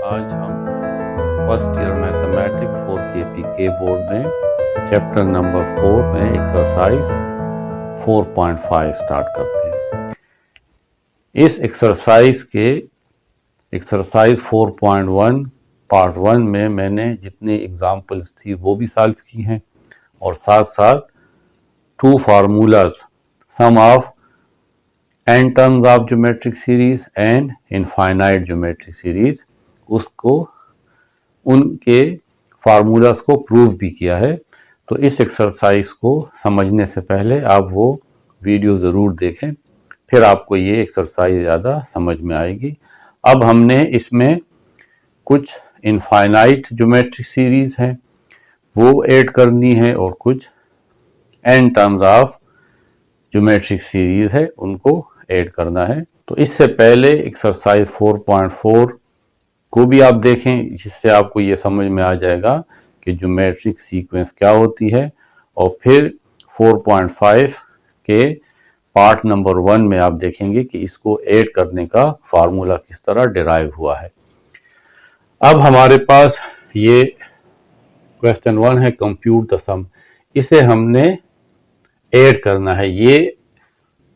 आज हम first year mathematics 4 KPK board में चैप्टर नंबर 4 में एक्सरसाइज 4.5 स्टार्ट करते हैं। इस एक्सरसाइज के एक्सरसाइज 4.1 पार्ट 1 में मैंने जितनी एग्जाम्पल्स थी वो भी सॉल्व की हैं और साथ साथ 2 formulas sum of n terms of geometric series and infinite geometric series उसको उनके फार्मूलाज को प्रूव भी किया है। तो इस एक्सरसाइज को समझने से पहले आप वो वीडियो ज़रूर देखें, फिर आपको ये एक्सरसाइज ज़्यादा समझ में आएगी। अब हमने इसमें कुछ इनफाइनाइट ज्योमेट्रिक सीरीज हैं वो ऐड करनी है और कुछ n terms of geometric series है उनको ऐड करना है। तो इससे पहले एक्सरसाइज 4.4 को भी आप देखें, जिससे आपको ये समझ में आ जाएगा कि ज्योमेट्रिक सीक्वेंस क्या होती है। और फिर 4.5 के पार्ट नंबर 1 में आप देखेंगे कि इसको ऐड करने का फार्मूला किस तरह डिराइव हुआ है। अब हमारे पास ये क्वेश्चन 1 है, कंप्यूट द सम। इसे हमने ऐड करना है। ये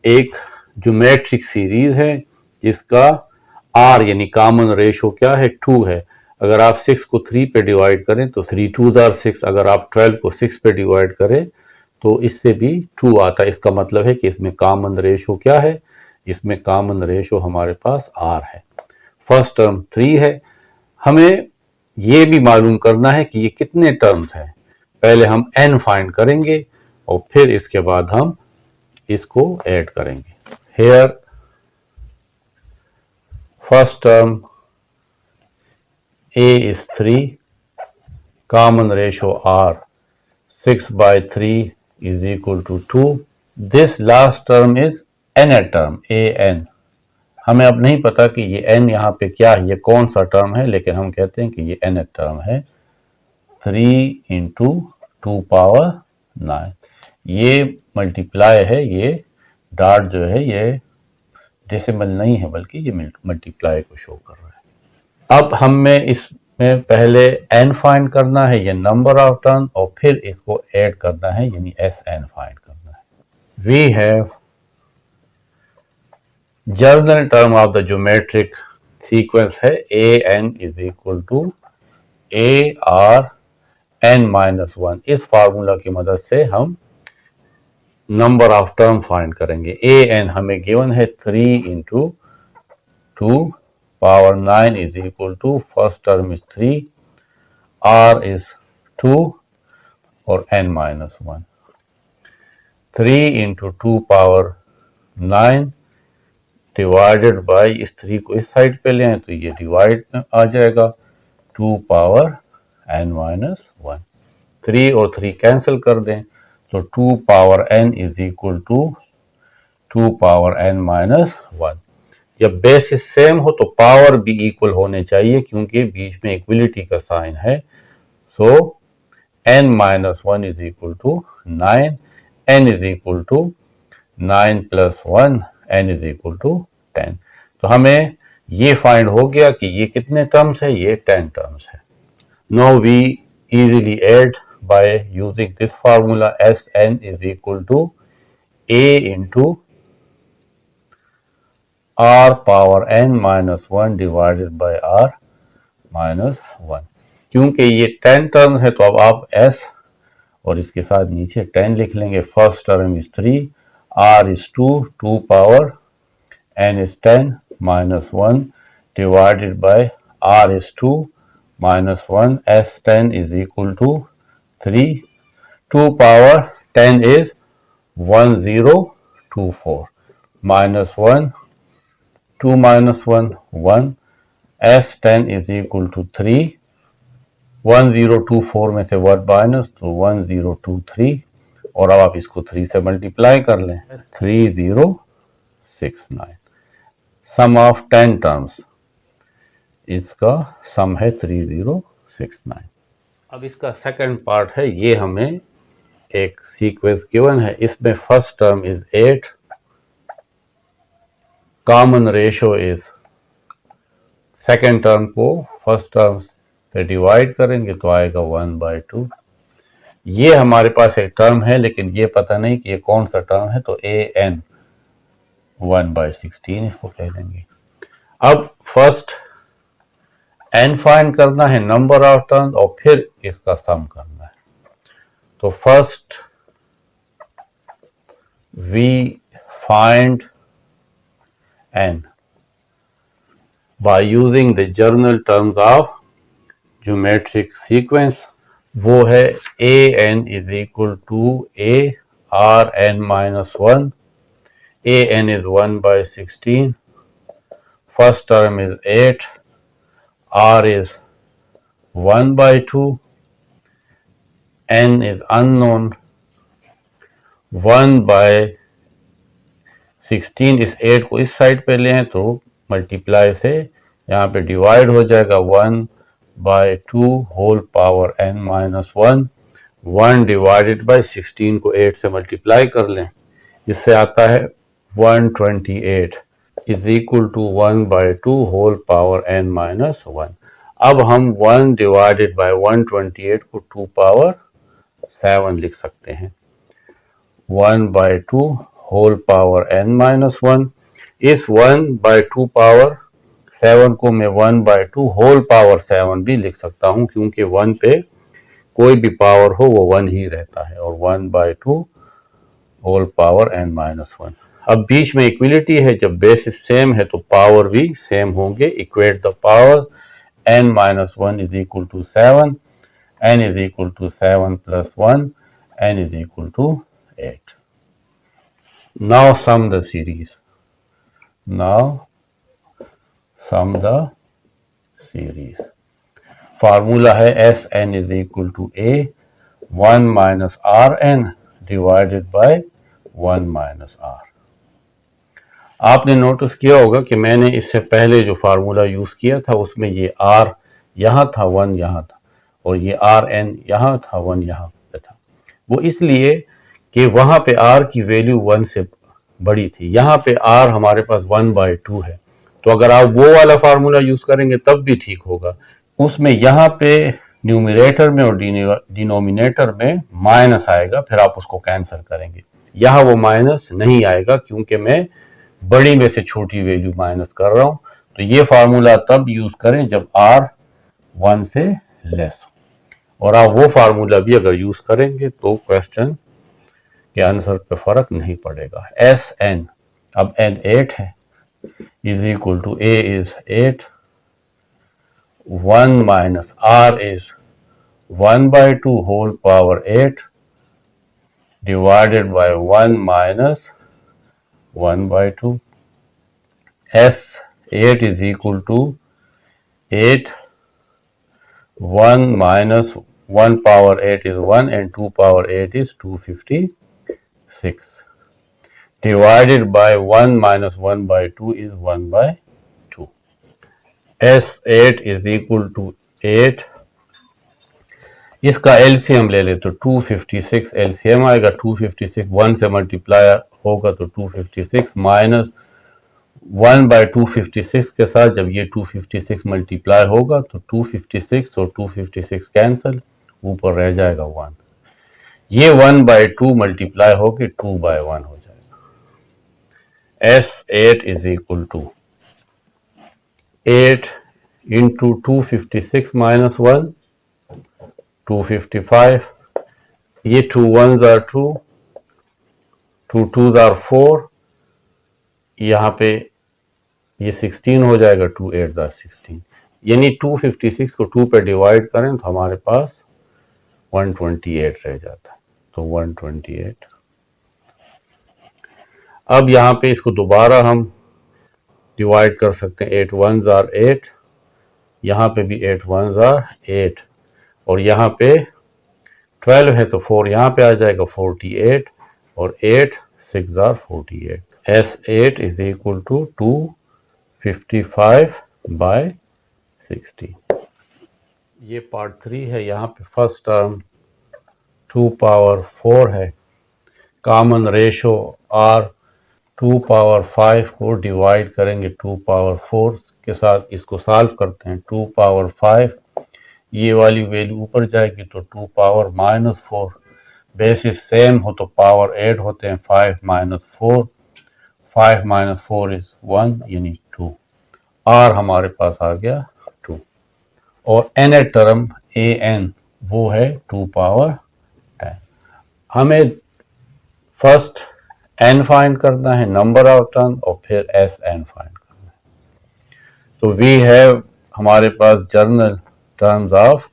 एक ज्योमेट्रिक सीरीज है जिसका r यानी कॉमन रेशो क्या है, 2 है। अगर आप 6 को 3 पे डिवाइड करें तो 3 2s are 6। अगर आप 12 को 6 पे डिवाइड करें तो इससे भी 2 आता है। इसका मतलब है कि इसमें कॉमन रेशो क्या है, इसमें कॉमन रेशो हमारे पास r है। फर्स्ट टर्म 3 है। हमें ये भी मालूम करना है कि ये कितने टर्म्स हैं। पहले हम n फाइंड करेंगे और फिर इसके बाद हम इसको ऐड करेंगे। Here first term a is 3, common ratio r 6 by 3 is equal to 2. This last term is nth term an। हमें अब नहीं पता कि ये n यहाँ पे क्या है, ये कौन सा टर्म है, लेकिन हम कहते हैं कि ये nth टर्म है। 3 into 2 power 9। ये मल्टीप्लाई है, ये डॉट जो है ये डेसिमल नहीं है बल्कि ये मल्टीप्लाई को शो कर रहा है। अब हमें इसमें पहले n फाइंड करना है, ये नंबर ऑफ टर्म, और फिर इसको ऐड करना है यानी Sn फाइंड करना है। We have general term of the geometric sequence है an is equal to ARn-1। इस फार्मूला की मदद से हम नंबर ऑफ टर्म फाइंड करेंगे। an हमें गिवन है 3 into 2 power 9 is equal to first term is 3, r is 2 और n-1। 3 into 2 power 9 divided bye, इस 3 को इस साइड पे ले आए तो ये डिवाइड में आ जाएगा, 2 power n-1। 3 और 3 कैंसिल कर दें तो 2 power n is equal to 2 power n-1। जब बेसिस सेम हो तो पावर भी इक्वल होने चाहिए क्योंकि बीच में इक्वलिटी का साइन है। So n-1 is equal to 9, n is equal to 9 plus 1, n is equal to 10। तो हमें ये फाइंड हो गया कि ये कितने टर्म्स है, ये 10 टर्म्स है। Now we easily add by using this formula Sn is equal to a into r power n-1 divided by r minus 1। क्योंकि ये 10 टर्म है तो अब आप s और इसके साथ नीचे 10 लिख लेंगे। First term is 3, r is 2, 2 power n is 10 minus 1 divided by r is 2 minus 1, S10 is equal to 3, 2 power 10 is 1024 minus 1, 2 minus 1, 1, S10 is equal to 3, 1024 में से 1 माइनस तो 1023, और अब आप इसको 3 से मल्टीप्लाई कर लें, 3069। सम ऑफ 10 टर्म्स, इसका सम है 3069। अब इसका सेकंड पार्ट है, ये हमें एक सीक्वेंस गिवन है, इसमें first term is 8, common ratio is second term को फर्स्ट टर्म से डिवाइड करेंगे तो आएगा 1/2। ये हमारे पास एक टर्म है लेकिन ये पता नहीं कि ये कौन सा टर्म है, तो an 1/16 इसको कह लेंगे। अब फर्स्ट n फाइंड करना है, नंबर ऑफ टर्म, और फिर इसका सम करना है। तो first we find n by using the general terms of geometric sequence. वो है an is equal to a rn-1, an is 1/16, first term is 8, r is 1/2, n is unknown, 1/16। इस 8 को इस साइड पे लें तो मल्टीप्लाई से यहाँ पे डिवाइड हो जाएगा 1/2 whole power n-1। 1 divided by 16 को 8 से मल्टीप्लाई कर लें, इससे आता है 128 is equal to 1/2 whole power n-1। अब हम 1 डिवाइडेड बाई 128 को 2 पावर 7 लिख सकते हैं। 1/2 होल पावर n-1, इस 1/2 पावर 7 को मैं 1/2 होल पावर 7 भी लिख सकता हूं, क्योंकि 1 पे कोई भी पावर हो वो 1 ही रहता है, और 1/2 होल पावर n-1। अब बीच में इक्वलिटी है, जब बेसिस सेम है तो पावर भी सेम होंगे। Equate the power, n-1 is equal to 7, n is equal to 7 plus 1, n is equal to 8। Now sum the series, formula है Sn is equal to a 1 minus Rn divided by 1 minus R। आपने notice किया होगा कि मैंने इससे पहले जो formula use किया था उसमें ये R यहाँ था, 1 यहाँ था, और ये Rn यहाँ था, 1 यहाँ पे था। वो इसलिए कि वहां पे R की वैल्यू 1 से बड़ी थी, यहाँ पे R हमारे पास 1/2 है। तो अगर आप वो वाला फार्मूला यूज करेंगे तब भी ठीक होगा। उसमें यहाँ पे न्यूमरेटर में और डिनोमिनेटर में माइनस आएगा, फिर आप उसको कैंसिल करेंगे। यहाँ वो माइनस नहीं आएगा क्योंकि मैं बड़ी में से छोटी वैल्यू माइनस कर रहा हूं। तो ये फार्मूला तब यूज करें जब R 1 से लेस हो, और आप वो फार्मूला भी अगर यूज करेंगे तो क्वेश्चन के आंसर पे फर्क नहीं पड़ेगा। Sn, अब n 8 है, is equal to a is 8, 1 minus R is 1/2 whole power 8 divided by 1 minus 1/2। S8 is equal to 8, 1 minus 1 power 8 is 1 and 2 power 8 is 256 divided by 1 minus 1/2 is 1/2. S8 is equal to 8, इसका LCM ले ले तो 256 LCM आएगा। 256 1 से multiply होगा तो 256 minus 1/256 के साथ जब ये 256 मल्टीप्लाई होगा तो 256 और 256 कैंसिल, ऊपर रह जाएगा 1। ये 1/2 मल्टीप्लाई होके 2/1 हो जाएगा। S8 is equal to 8 into 256 minus 1 255, ये 2 1s are 2, 2 2s are 4, यहाँ पे ये 16 हो जाएगा, 2 8s are 16, यानी 256 को 2 पे डिवाइड करें तो हमारे पास 128 रह जाता है, तो 128। अब यहाँ पे इसको दोबारा हम डिवाइड कर सकते हैं, 8 1s are 8, यहाँ पे भी 8 1s are 8, और यहाँ पे 12 है तो 4 यहाँ पे आ जाएगा 48, और 8 6 are 48। S8 is equal to 255 by 60। ये पार्ट 3 है। यहाँ पे फर्स्ट टर्म 2 पावर 4 है, कॉमन रेशो R 2 पावर 5 को डिवाइड करेंगे 2 पावर 4 के साथ इसको सॉल्व करते हैं, 2 पावर 5, ये वाली वैल्यू ऊपर जाएगी तो 2 पावर -4, बेसिस सेम हो तो पावर ऐड होते हैं, 5 -4, 5 -4 इज 1 यानी 2, आर हमारे पास आ गया 2, और एन टर्म ए एन वो है 2 पावर 10। हमें फर्स्ट एन फाइंड करना है, नंबर ऑफ टर्म, और फिर एस एन फाइंड करना है। तो वी हैव हमारे पास general terms of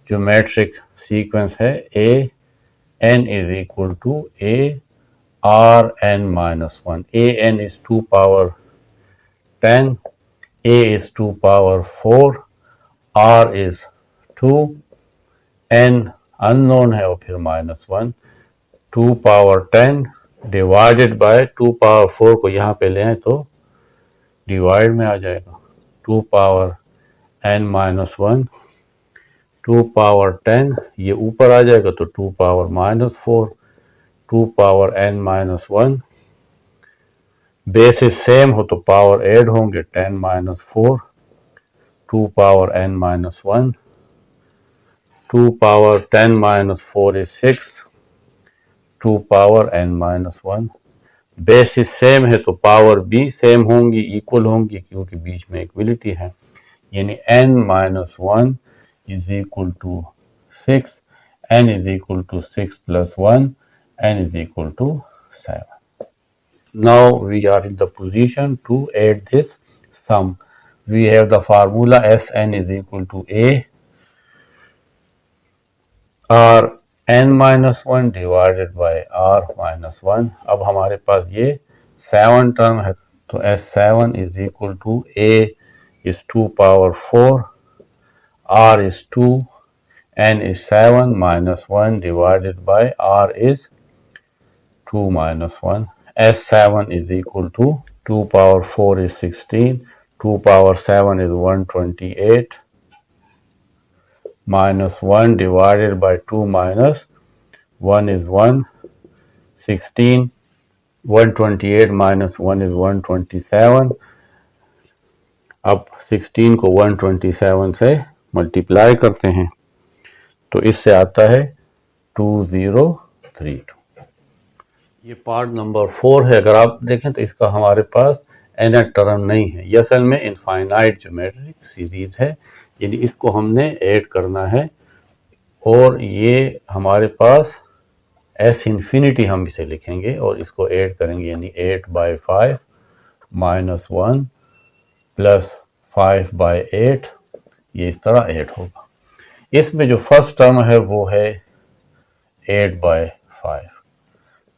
geometric sequence है, A N is equal to a r n -1, a N is 2 power 10, a is 2 power 4, r is 2, n unknown है और फिर -1, 2 पावर 10 डिवाइडेड बाय 2 पावर 4 को यहाँ पे ले आए तो डिवाइड में आ जाएगा, 2 पावर n -1, 2 पावर 10 ये ऊपर आ जाएगा तो 2 power -4, 2 power n -1, basis same हो तो पावर ऐड होंगे, 10 -4, 2 power n -1, 2 power 10 -4 is 6, 2 power n -1, basis same है तो पावर भी सेम होंगी, इक्वल होंगी, क्योंकि बीच में इक्वलिटी है, यानी n -1 is equal to 6, n is equal to 6 plus 1, n is equal to 7. Now we are in the position to add this sum. We have the formula Sn is equal to A R n minus 1 divided by R minus 1. अब हमारे पास ये 7 term है तो S7 is equal to A is 2 power 4, R is 2, n is 7 minus 1 divided by R is 2 minus 1. S7 is equal to 2 power 4 is 16, 2 power 7 is 128, minus 1 divided by 2 minus 1 is 1, 16, 128 minus 1 is 127, अब 16 को 127 से multiply करते हैं तो इससे आता है 2032। ये पार्ट नंबर 4 है। अगर आप देखें तो इसका हमारे पास एन टर्म नहीं है, ये असल में इनफाइनाइट ज्योमेट्रिक सीरीज है, यानी इसको हमने ऐड करना है, और ये हमारे पास एस इन्फिनिटी हम इसे लिखेंगे और इसको ऐड करेंगे, यानी 8/5 माइनस 1 प्लस 5/8, ये इस तरह ऐड होगा। इसमें जो फर्स्ट टर्म है वो है 8/5,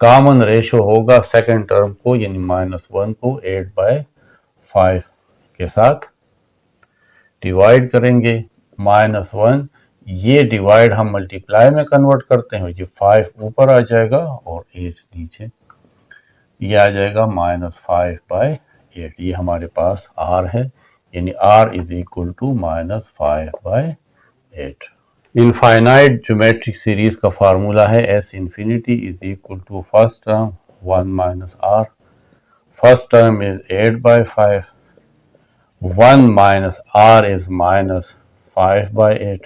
कॉमन रेशो होगा सेकंड टर्म को, यानी -1 को 8/5 के साथ डिवाइड करेंगे, -1 ये डिवाइड हम मल्टीप्लाई में कन्वर्ट करते हैं, ये 5 ऊपर आ जाएगा और 8 नीचे, ये आ जाएगा -5/8, ये हमारे पास r है, यानी r is equal to -5/8। Infinite geometric series का फार्मूला है S infinity is equal to first term 1 minus r, first term is 8/5, 1 minus r is -5/8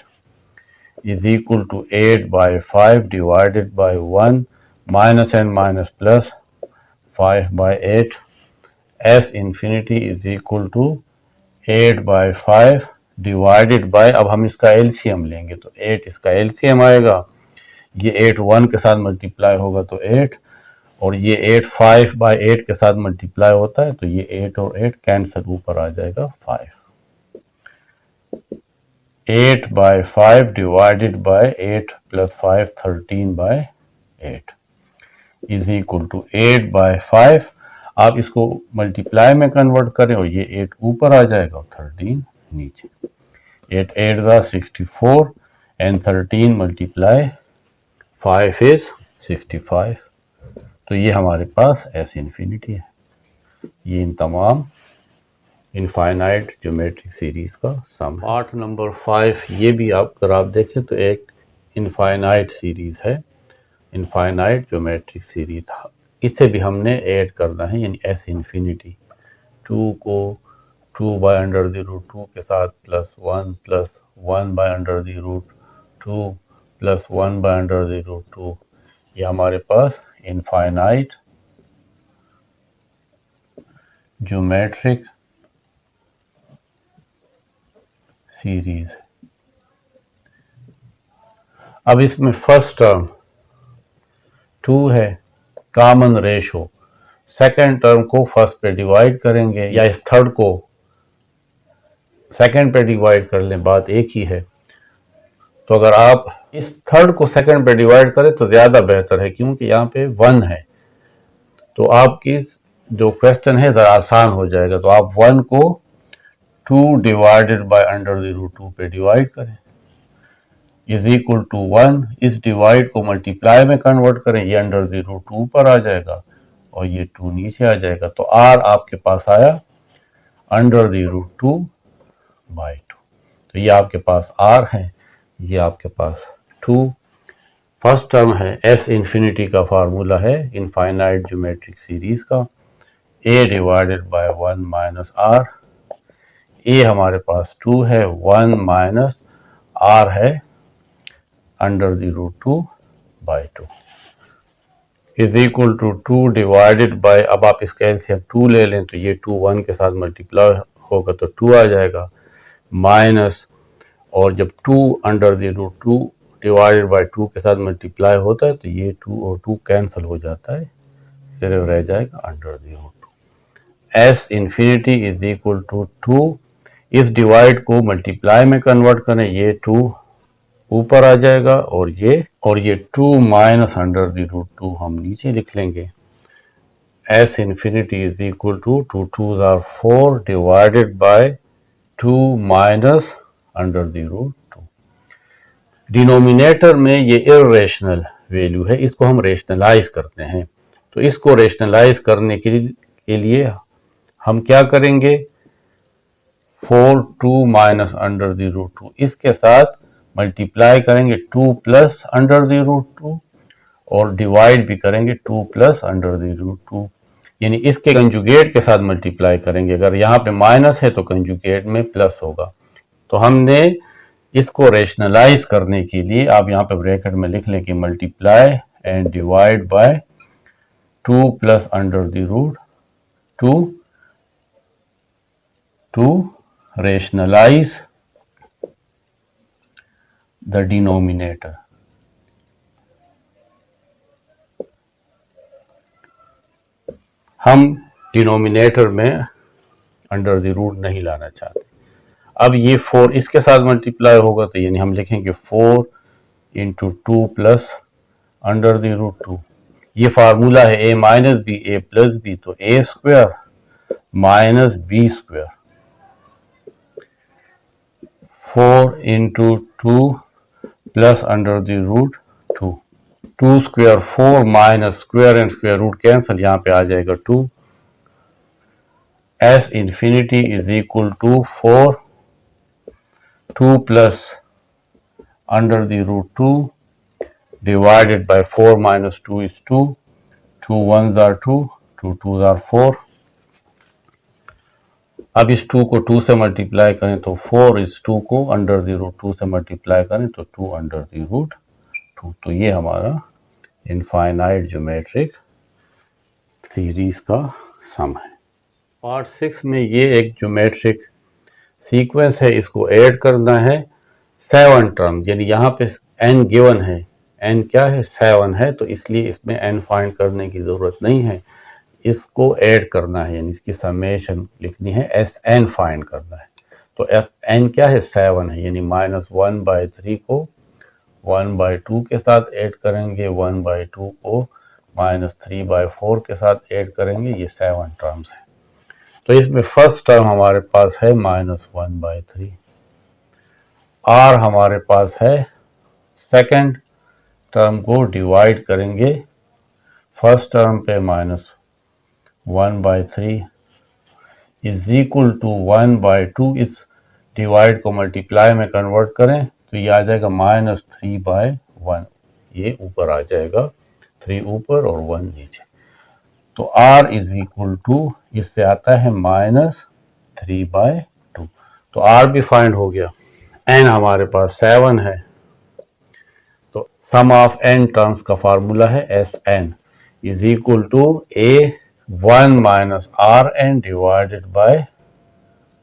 is equal to 8/5 divided by 1 minus and minus plus 5/8. S infinity is equal to 8/5 divided by, अब हम इसका LCM लेंगे तो 8 इसका LCM आएगा, ये 8 1 के साथ मल्टीप्लाई होगा तो 8, और ये 8 5/8 के साथ मल्टीप्लाई होता है तो ये 8 और 8 कैंसिल, ऊपर आ जाएगा 5। 8/5 divided by 8 plus 5 13/8 is equal to 8/5। आप इसको मल्टीप्लाई में कन्वर्ट करें और ये 8 ऊपर आ जाएगा और 13 नीचे, 8 8 64 एंड 13 मल्टीप्लाई 5 इज 65। तो ये हमारे पास एस इन्फिनिटी है। ये इन तमाम इनफाइनाइट ज्योमेट्रिक सीरीज का सम है। पार्ट नंबर 5 ये भी अगर आप देखें तो एक इनफाइनाइट सीरीज है, इनफाइनाइट ज्योमेट्रिक सीरीज, इसे भी हमने ऐड करना है, यानी एस इन्फिनिटी 2 को 2/√2 के साथ +1 प्लस 1/√2, ये हमारे पास इनफाइनाइट ज्योमेट्रिक सीरीज। अब इसमें फर्स्ट टर्म 2 है, कॉमन रेशो, सेकेंड टर्म को फर्स्ट पे डिवाइड करेंगे या इस थर्ड को सेकेंड पे डिवाइड कर लें, बात एक ही है। तो अगर आप इस थर्ड को सेकेंड पे डिवाइड करें तो ज़्यादा बेहतर है, क्योंकि यहाँ पे 1 है, तो आपकी जो क्वेश्चन है ज़रा आसान हो जाएगा। तो आप 1 को 2/√2 पे डिवाइड करें इज इक्वल टू 1। इस डिवाइड को मल्टीप्लाई में कन्वर्ट करें, ये √2 पर आ जाएगा और ये 2 नीचे आ जाएगा। तो r आपके पास आया √2/2। तो ये आपके पास r है, ये आपके पास 2। फर्स्ट टर्म है s इंफिनिटी का फार्मूला है इनफाइनाइट ज्योमेट्रिक सीरीज का, a/1 माइनस r। a हमारे पास 2 है, 1 माइनस r है √2/2 is equal to 2 divided by, अब आप इसका एलसीएम 2 ले लें तो ये 2 1 के साथ मल्टीप्लाई होगा तो 2 आ जाएगा, माइनस, और जब 2/√2 डिवाइडेड बाय 2 के साथ मल्टीप्लाई होता है तो ये 2 और 2 कैंसिल हो जाता है, सिर्फ रह जाएगा √2। s infinity is equal to 2, इस डिवाइड को मल्टीप्लाई में कन्वर्ट करें, ये 2 ऊपर आ जाएगा और ये 2 माइनस √2 हम नीचे लिख लेंगे। s infinity is equal to 2 2s are 4 divided by 2 minus √2। Denominator में ये इर्रेशनल वैल्यू है, इसको हम रेशनलाइज करते हैं। तो इसको रेशनलाइज करने के लिए हम क्या करेंगे, 4 2 माइनस √2 इसके साथ मल्टीप्लाई करेंगे 2 प्लस √2 और डिवाइड भी करेंगे 2 प्लस √2, यानी इसके कंजुगेट के साथ मल्टीप्लाई करेंगे। अगर यहाँ पे माइनस है तो कंजुगेट में प्लस होगा। तो हमने इसको रेशनलाइज करने के लिए आप यहाँ पे ब्रैकेट में लिख लें कि multiply and divide by 2 plus √2 to rationalize the denominator. हम डिनोमिनेटर में √2 नहीं लाना चाहते। अब ये 4 इसके साथ मल्टीप्लाई होगा तो यानी हम लिखेंगे 4 इंटू 2 प्लस √2। ये फार्मूला है a minus B a plus B, तो a square minus B square, 4 into 2 plus √2, 2 square 4 minus square and square root cancel, यहाँ पे आ जाएगा 2। s infinity is equal to 4 2 plus √2 divided by 4 minus 2 is 2, 2 1s are 2, 2 2s are 4। अब इस 2 को 2 से multiply करें तो 4, इस 2 को √2 से मल्टीप्लाई करें तो 2 √2। तो ये हमारा इनफाइनाइट ज्योमेट्रिक सीरीज का सम है। पार्ट 6 में ये एक ज्योमेट्रिक सीक्वेंस है, इसको ऐड करना है 7 टर्म, यानी यहाँ पे n गिवन है, n क्या है 7 है, तो इसलिए इसमें n फाइंड करने की ज़रूरत नहीं है, इसको ऐड करना है, यानी इसकी समेशन लिखनी है, Sn फाइंड करना है। तो n क्या है 7 है, यानी -1/3 को 1/2 के साथ ऐड करेंगे, 1/2 को -3/4 के साथ ऐड करेंगे, ये 7 टर्म्स है। तो इसमें फर्स्ट टर्म हमारे पास है -1/3, r हमारे पास है, सेकंड टर्म को डिवाइड करेंगे फर्स्ट टर्म पे -1/3 इज इक्वल टू 1/2, इस डिवाइड को मल्टीप्लाई में कन्वर्ट करें तो ये आ जाएगा -3/1, ये ऊपर आ जाएगा, 3 ऊपर और 1 नीचे। तो r इज इक्वल टू, इससे आता है -3 3/2। तो r भी फाइंड हो गया। n हमारे पास 7 है, तो सम ऑफ n टर्म्स का फार्मूला है Sn is equal to a1 minus R N divided by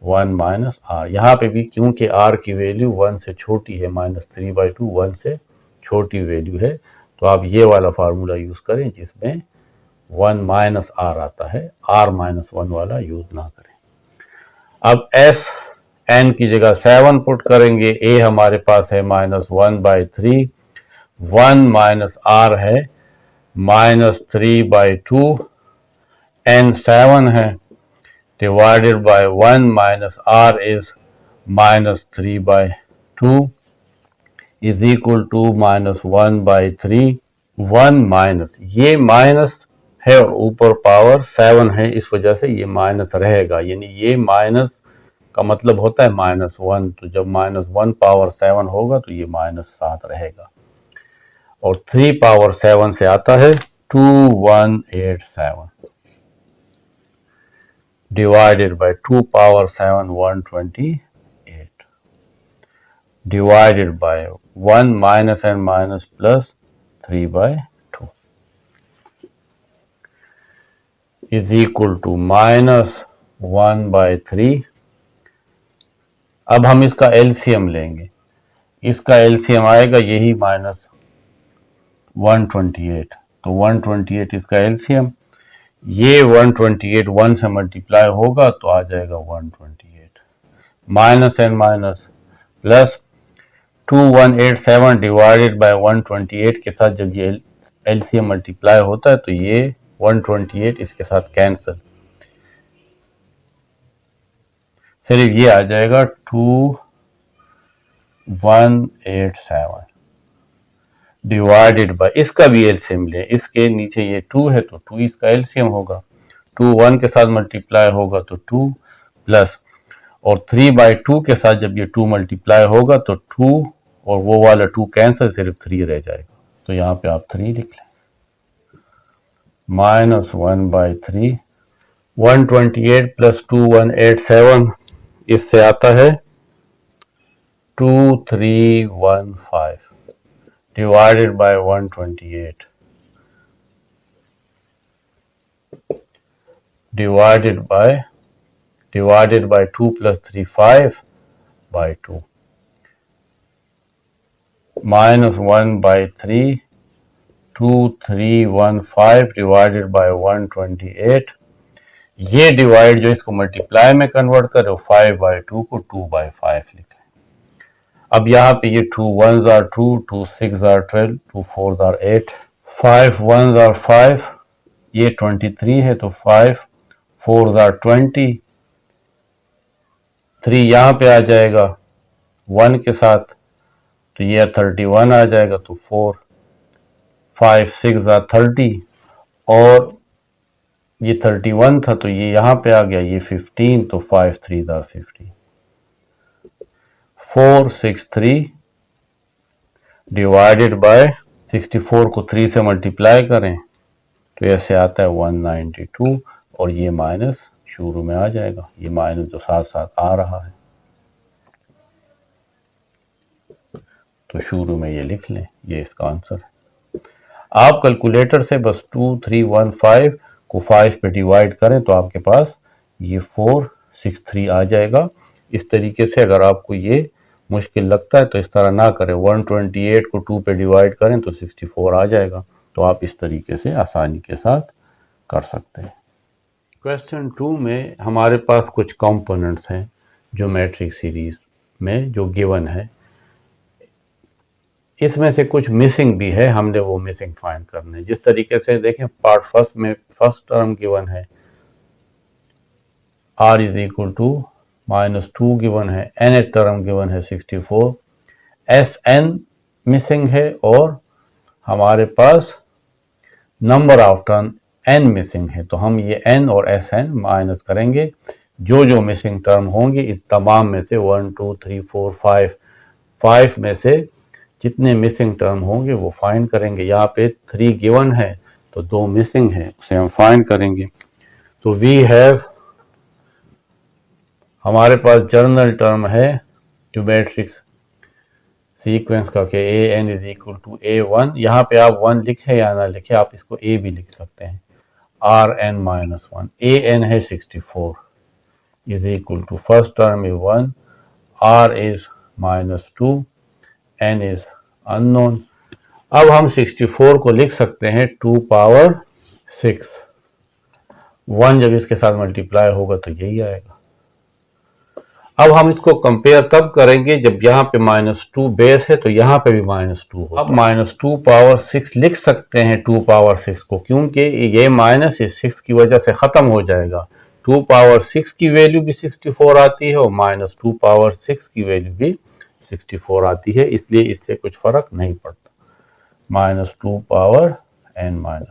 1 minus R. यहाँ पे भी क्योंकि r की वैल्यू 1 से छोटी है, -3/2 1 से छोटी वैल्यू है, तो आप ये वाला फार्मूला यूज करें जिसमें 1 माइनस आर आता है, r-1 वाला यूज ना करें। अब s n की जगह 7 पुट करेंगे, a हमारे पास है -1/3, 1 माइनस r है -3/2, n 7 है, divided by 1 minus r is -3/2 is equal to -1/3। 1 minus, ये माइनस है और ऊपर पावर 7 है, इस वजह से ये माइनस रहेगा, यानी ये माइनस का मतलब होता है -1, तो जब -1 पावर 7 होगा तो ये -7 रहेगा। और 3 पावर 7 से आता है 2187 divided by 2 power 7 128 divided by 1 minus and minus plus 3/2 is equal to -1/3। अब हम इसका एलसीएम लेंगे, इसका एलसीएम आएगा यही -128, तो 128 इसका एलसीएम, ये 128 1 से मल्टीप्लाई होगा तो आ जाएगा 128, minus and minus plus 2187 divided bye 128 के साथ जब ये एलसीएम मल्टीप्लाई होता है तो ये 128 इसके साथ कैंसिल, सिर्फ ये आ जाएगा 2187 डिवाइडेड बाय, इसका भी एलसीएम ले, इसके नीचे ये 2 है तो 2 इसका एलसीएम होगा, 2 1 के साथ मल्टीप्लाई होगा तो 2 प्लस, और 3/2 के साथ जब ये 2 मल्टीप्लाई होगा तो 2 और वो वाला 2 कैंसिल, सिर्फ 3 रह जाएगा, तो यहाँ पे आप 3 लिख लें, -1/3, 128 प्लस 2187 इससे आता है 2315 divided by 128 divided by 2 plus 3 5/2 -1/3 2315 divided by 128, ये डिवाइड जो इसको मल्टीप्लाई में कन्वर्ट करे 5/2 को 2/5 लिखें। अब यहाँ पे ये 2 1s are 2, 2 6 are 12, 2 4s are 8, 5 1s are 5, ये 23 है तो 5 4s are 20, 3 यहाँ पे आ जाएगा 1 के साथ तो ये 31 आ जाएगा, तो 4 5 6 are 30, और ये 31 था तो ये यहाँ पे आ गया ये 15, तो 5 3s are 50, 463 डिवाइडेड बाय 64 को 3 से मल्टीप्लाई करें तो ऐसे आता है 192, और ये माइनस शुरू में आ जाएगा, ये माइनस जो साथ साथ आ रहा है तो शुरू में ये लिख लें, ये इसका आंसर है। आप कैलकुलेटर से बस 2315 को 5 पे डिवाइड करें तो आपके पास ये 463 आ जाएगा। इस तरीके से अगर आपको ये मुश्किल लगता है तो इस तरह ना करें, 128 को 2 पे डिवाइड करें तो 64 आ जाएगा, तो आप इस तरीके से आसानी के साथ कर सकते हैं। क्वेश्चन 2 में हमारे पास कुछ कंपोनेंट्स हैं ज्योमेट्रिक सीरीज में जो गिवन है, इसमें से कुछ मिसिंग भी है, हमने वो मिसिंग फाइंड करने। जिस तरीके से देखें पार्ट फर्स्ट में फर्स्ट टर्म गिवन है r is equal to -2 given है, n टर्म गिवन है 64, Sn मिसिंग है और हमारे पास number of term n missing है, तो हम ये n और Sn माइनस करेंगे, जो जो मिसिंग टर्म होंगे इस तमाम में से 1 2 3 4 5 में से जितने मिसिंग टर्म होंगे वो फाइंड करेंगे। यहाँ पे 3 गिवन है तो 2 मिसिंग है, उसे हम फाइंड करेंगे। तो वी हैव हमारे पास जर्नल टर्म है ज्योमेट्रिक सीक्वेंस का कि a N is equal to A one. यहाँ पे आप 1 लिखे या ना लिखे, आप इसको ए भी लिख सकते हैं। R N minus one, A N है 64 is equal to first term is 1, R is -2, N is unknown. अब हम 64 को लिख सकते हैं 2 पावर 6। 1 जब इसके साथ मल्टीप्लाई होगा तो यही आएगा। अब हम इसको कंपेयर तब करेंगे जब यहाँ पे -2 बेस है तो यहाँ पे भी -2 होगा। अब -2 पावर 6 लिख सकते हैं 2 पावर 6 को, क्योंकि ये माइनस इस 6 की वजह से ख़त्म हो जाएगा। 2 पावर 6 की वैल्यू भी 64 आती है और -2 पावर 6 की वैल्यू भी 64 आती है, इसलिए इससे कुछ फ़र्क नहीं पड़ता। -2 पावर n-1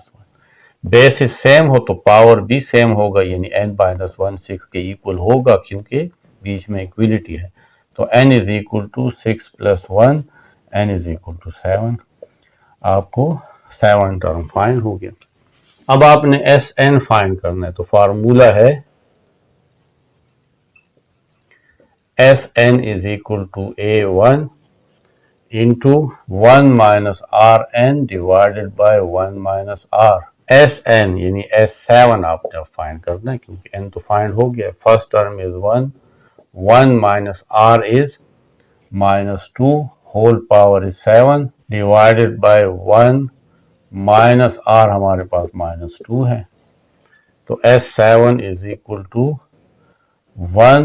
बेस सेम हो तो पावर भी सेम होगा, यानी n-1 6 के इक्वल होगा, क्योंकि बीच में इक्वलिटी है। तो n is equal to 6 plus 1, n is equal to 7। आपको 7 टर्म फाइंड हो गया। अब आपने एस एन फाइंड करना है, तो फार्मूला है S N is equal to A one into 1 minus R N divided by 1 minus R. S N यानी S7 आपने फाइंड करना है, क्योंकि n तो फाइंड हो गया। First term is 1, 1 minus r is -2 whole power is 7 divided by 1 minus r हमारे पास -2 है। तो S7 is equal to 1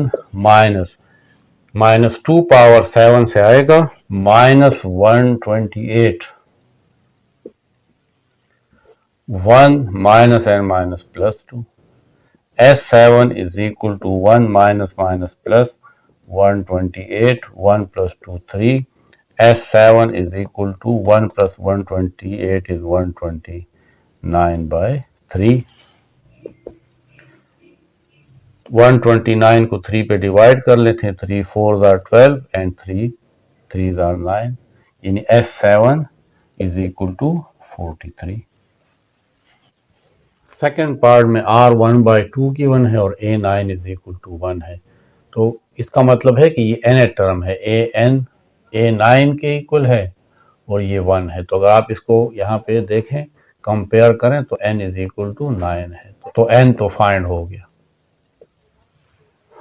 -2 power 7 से आएगा -128, 1 minus n minus plus 2। S7 is equal to 1 minus plus 128, 1 plus 2 3, S7 is equal to 1 plus 128 is 129 by 3। 129 को 3 पे divide कर लेते हैं, 3 4 are 12 and 3 3 are 9, यानी S7 is equal to 43। Second part में R 1/2 की 1 है और A9 इज इक्वल टू 1 है। तो इसका मतलब है कि ये nth टर्म है, AN A9 के इक्वल है और ये 1 है। तो अगर आप इसको यहाँ पे देखें, कंपेयर करें तो n इज इक्वल टू 9 है। तो n तो फाइंड हो गया।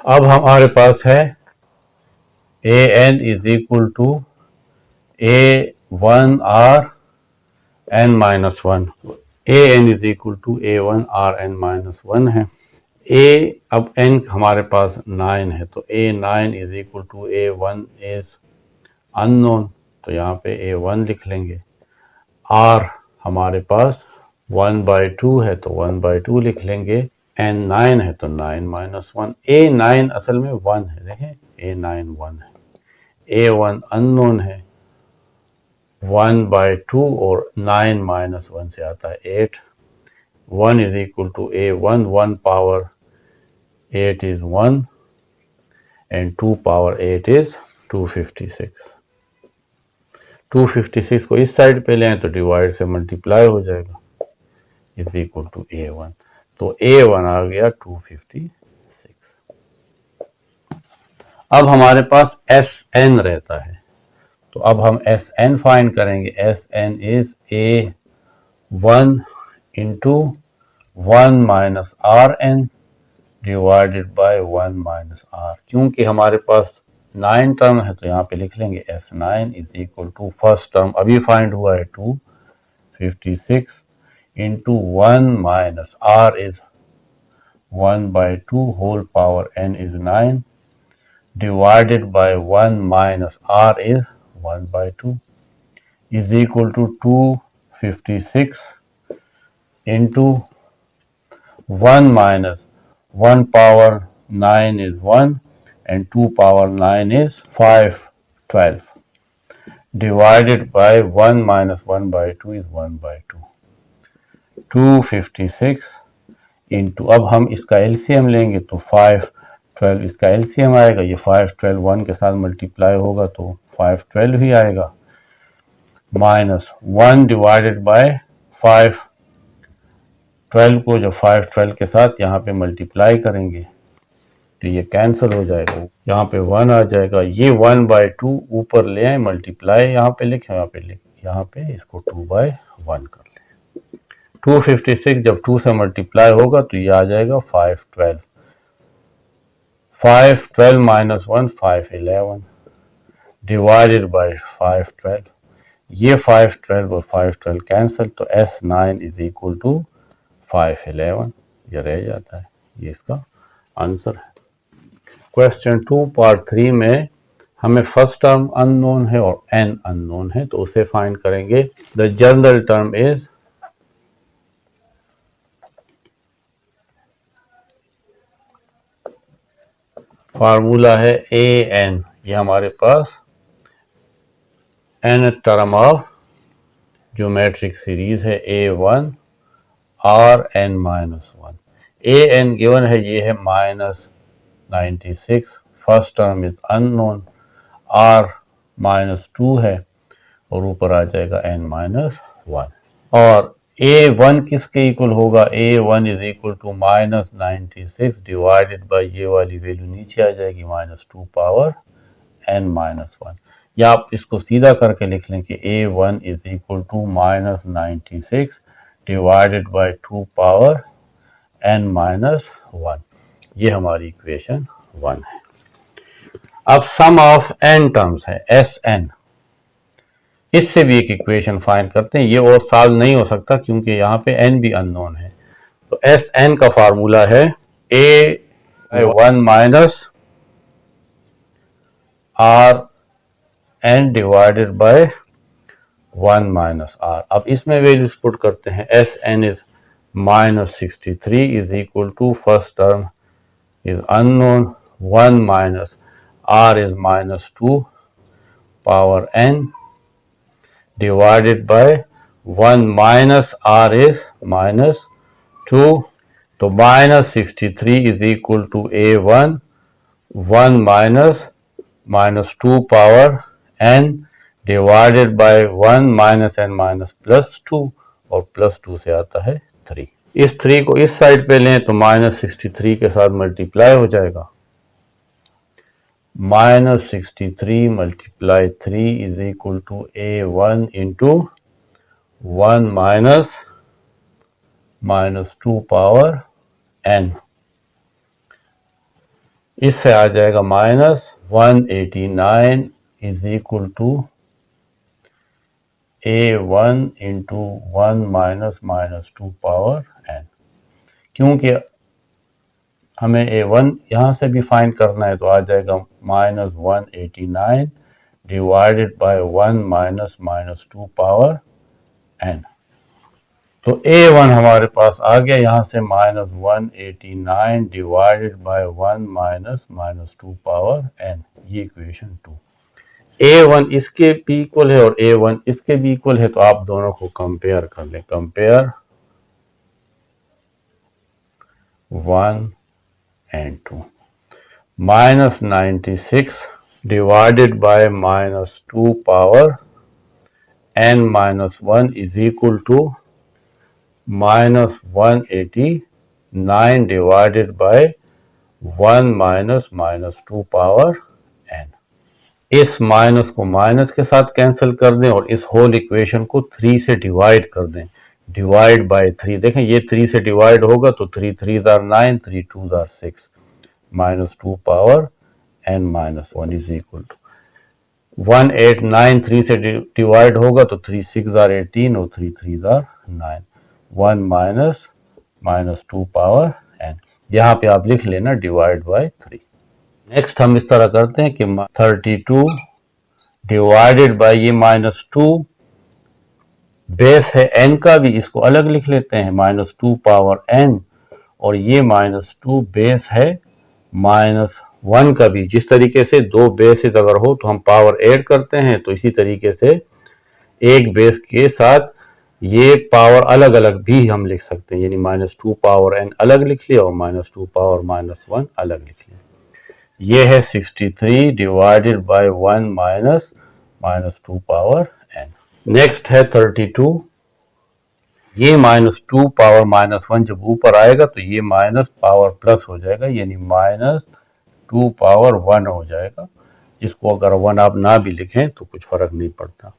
अब हमारे पास है AN is equal to A1R n-1। AN is equal to A1R n-1 है। अब n हमारे पास 9 है, तो A9 is equal to A1 is unknown, तो यहाँ पे A1 लिख लेंगे। R हमारे पास 1/2 है, तो 1/2 लिख लेंगे। N9 है तो 9 - 1। A9 असल में 1 है, देखें A9 1 है। A1 अननोन है, 1/2 और 9 - 1 से आता है 8। 1 is equal to A1, 1 power 8 is 1 and 2 power 8 is 256। 256 को इस साइड पे लें तो डिवाइड से मल्टीप्लाई हो जाएगा, इज इक्वल टू A1। तो A1 आ गया 256। अब हमारे पास Sn रहता है, तो अब हम Sn फाइंड करेंगे। Sn is A1 into 1 minus Rn divided by 1 minus r। क्योंकि हमारे पास 9 टर्म है तो यहाँ पे लिख लेंगे S9 is equal to first term अभी फाइंड हुआ है 256 into 1 minus r is 1/2 whole power n is 9 divided by 1 minus r is 1/2 is equal to 256 into 1 minus 1 power 9 is 1 and 2 power 9 is 512 divided by 1 minus 1/2 is 1/2। 256 into, अब हम इसका LCM लेंगे तो 512 इसका LCM आएगा। ये 512 1 के साथ मल्टीप्लाई होगा तो 512 ही आएगा, माइनस 1 डिवाइडेड बाय 512 को जब 512 के साथ यहाँ पे मल्टीप्लाई करेंगे तो ये कैंसिल हो जाएगा, यहाँ पे 1 आ जाएगा, ये 1/2 ऊपर ले आए, मल्टीप्लाई यहाँ पे लिखे, यहाँ पे इसको 2/1 कर ले। 256 जब 2 से मल्टीप्लाई होगा तो ये आ जाएगा 512, 512 माइनस 1 511 डिवाइडेड बाई 512, ये 512 और 512 कैंसिल, तो S9 इज इक्वल टू 511, ये रह जाता है, ये इसका आंसर है। क्वेश्चन 2 पार्ट 3 में हमें फर्स्ट टर्म अननोन है और n अननोन है, तो उसे फाइंड करेंगे। The general term is formula है an, ये हमारे पास n term of geometric series है a1 Rn-1, an गिवन है, ये है -96, first term is unknown, r -2 है और ऊपर आ जाएगा n-1, और a1 किसके इक्वल होगा, a1 is equal to -96 divided by ये वाली वैल्यू नीचे आ जाएगी -2 पावर n-1, या आप इसको सीधा करके लिख लें कि a1 is equal to -96 divided by 2 power n-1, ये हमारी इक्वेशन 1 है। अब सम ऑफ n टर्म्स है Sn, इससे भी एक इक्वेशन फाइंड करते हैं, ये और सॉल्व नहीं हो सकता क्योंकि यहाँ पे n भी अननोन है। तो Sn का फार्मूला है a1 minus Rn divided by 1 minus r। अब इसमें वैल्यूज पुट करते हैं, Sn is -63 is equal to first term is unknown 1 minus r is -2 power n divided by 1 minus r is -2, तो -63 is equal to a1 1 minus -2 power n divided by 1 minus n minus +2, और +2 से आता है 3। इस 3 को इस side पे लें तो -63 के साथ मल्टीप्लाई हो जाएगा, -63 multiply 3 is equal to a1 into 1 -2 power n, इससे आ जाएगा -189 is equal to a1 into 1 -2 power n। क्योंकि हमें a1 यहाँ से भी फाइंड करना है तो आ जाएगा -189 डिवाइडेड बाय 1 -2 पावर n। तो a1 हमारे पास आ गया, यहाँ से -189 डिवाइडेड बाय 1 -2 पावर n, ये इक्वेशन 2। a1 इसके भी इक्वल है और a1 इसके भी इक्वल है, तो आप दोनों को कंपेयर कर लें, compare 1 and 2, -96 divided by -2 power n-1 is equal to -189 divided by 1 -2 power n। इस माइनस को माइनस के साथ कैंसिल कर दें और इस होल इक्वेशन को 3 से डिवाइड कर दें, डिवाइड बाय 3, देखें ये 3 से डिवाइड होगा तो 3 3 are 9, 3 2 are 6, -2 power n-1 is equal to 189, 3 से डिवाइड होगा तो 3 6 आर 18 और 3 3 आर 9, 1 -2 पावर n, यहाँ पे आप लिख लेना डिवाइड बाय 3। नेक्स्ट हम इस तरह करते हैं कि 32 डिवाइडेड बाय ये -2 बेस है n का भी, इसको अलग लिख लेते हैं -2 पावर n, और ये -2 बेस है -1 का भी। जिस तरीके से दो बेसेस अगर हो तो हम पावर ऐड करते हैं, तो इसी तरीके से एक बेस के साथ ये पावर अलग अलग भी हम लिख सकते हैं, यानी -2 पावर n अलग लिख लिया और -2 पावर -1 अलग लिख लिया। ये है 63 divided by 1 -2 power n। Next है 32, ये -2 पावर -1 जब ऊपर आएगा तो ये माइनस पावर प्लस हो जाएगा, यानी 2 पावर 1 हो जाएगा, जिसको अगर 1 आप ना भी लिखें तो कुछ फर्क नहीं पड़ता।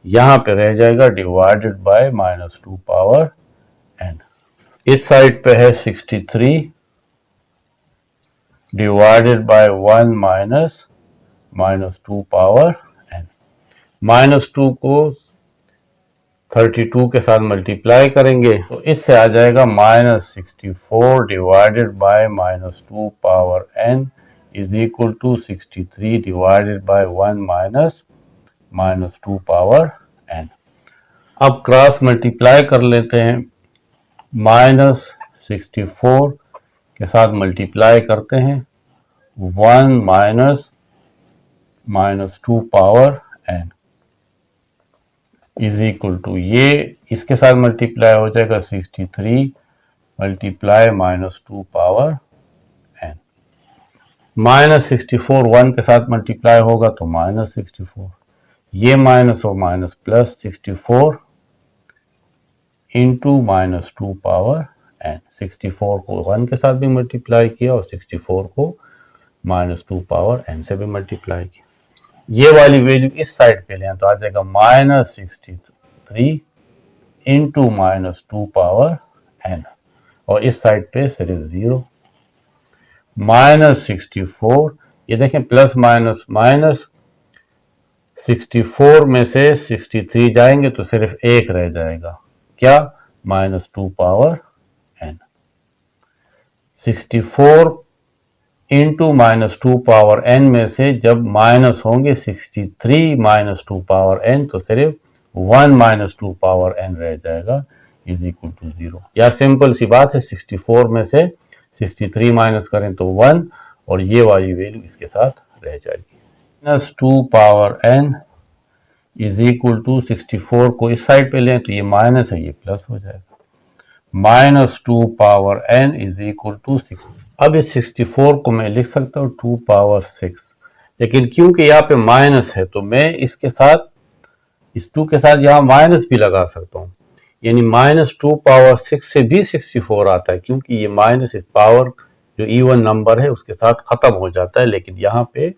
यहाँ पे रह जाएगा डिवाइडेड बाय -2 पावर n। इस साइड पे है 63 डिवाइडेड बाय 1 -2 पावर n। -2 को 32 के साथ मल्टीप्लाई करेंगे तो इससे आ जाएगा -64 divided by -2 power n is equal to 63 divided by 1 -2 power n। अब क्रॉस मल्टीप्लाई कर लेते हैं, -64 के साथ मल्टीप्लाई करते हैं 1 -2 power n is equal to, ये इसके साथ मल्टीप्लाई हो जाएगा 63 मल्टीप्लाई -2 पावर n। -64 1 के साथ मल्टीप्लाई होगा तो -64, ये माइनस और minus plus 64 into -2 power n। 64 को 1 के साथ भी मल्टीप्लाई किया और 64 को -2 पावर n से भी मल्टीप्लाई किया। ये वाली वैल्यू इस साइड पे लें तो आ जाएगा -63 इंटू -2 पावर n, और इस साइड पे सिर्फ 0। -64, ये देखें प्लस माइनस माइनस, 64 में से 63 जाएंगे तो सिर्फ 1 रह जाएगा, क्या? -2 power n। 64 into -2 power n में से जब माइनस होंगे 63 -2 पावर n तो सिर्फ 1 -2 पावर n रह जाएगा इज इक्वल टू 0। या सिंपल सी बात है, 64 में से 63 माइनस करें तो 1, और ये वाली वैल्यू इसके साथ रह जाएगी। -2 power n is equal to 64 को इस साइड पे लें तो ये माइनस है, ये प्लस हो जाएगा। -2 power n is equal to 6। अब इस 64 को मैं लिख सकता हूँ 2 पावर 6, लेकिन क्योंकि यहाँ पे माइनस है तो मैं इसके साथ, इस 2 के साथ यहाँ माइनस भी लगा सकता हूँ, यानी -2 पावर 6 से भी 64 आता है, क्योंकि ये माइनस इस पावर जो इवन नंबर है उसके साथ ख़त्म हो जाता है। लेकिन यहाँ पे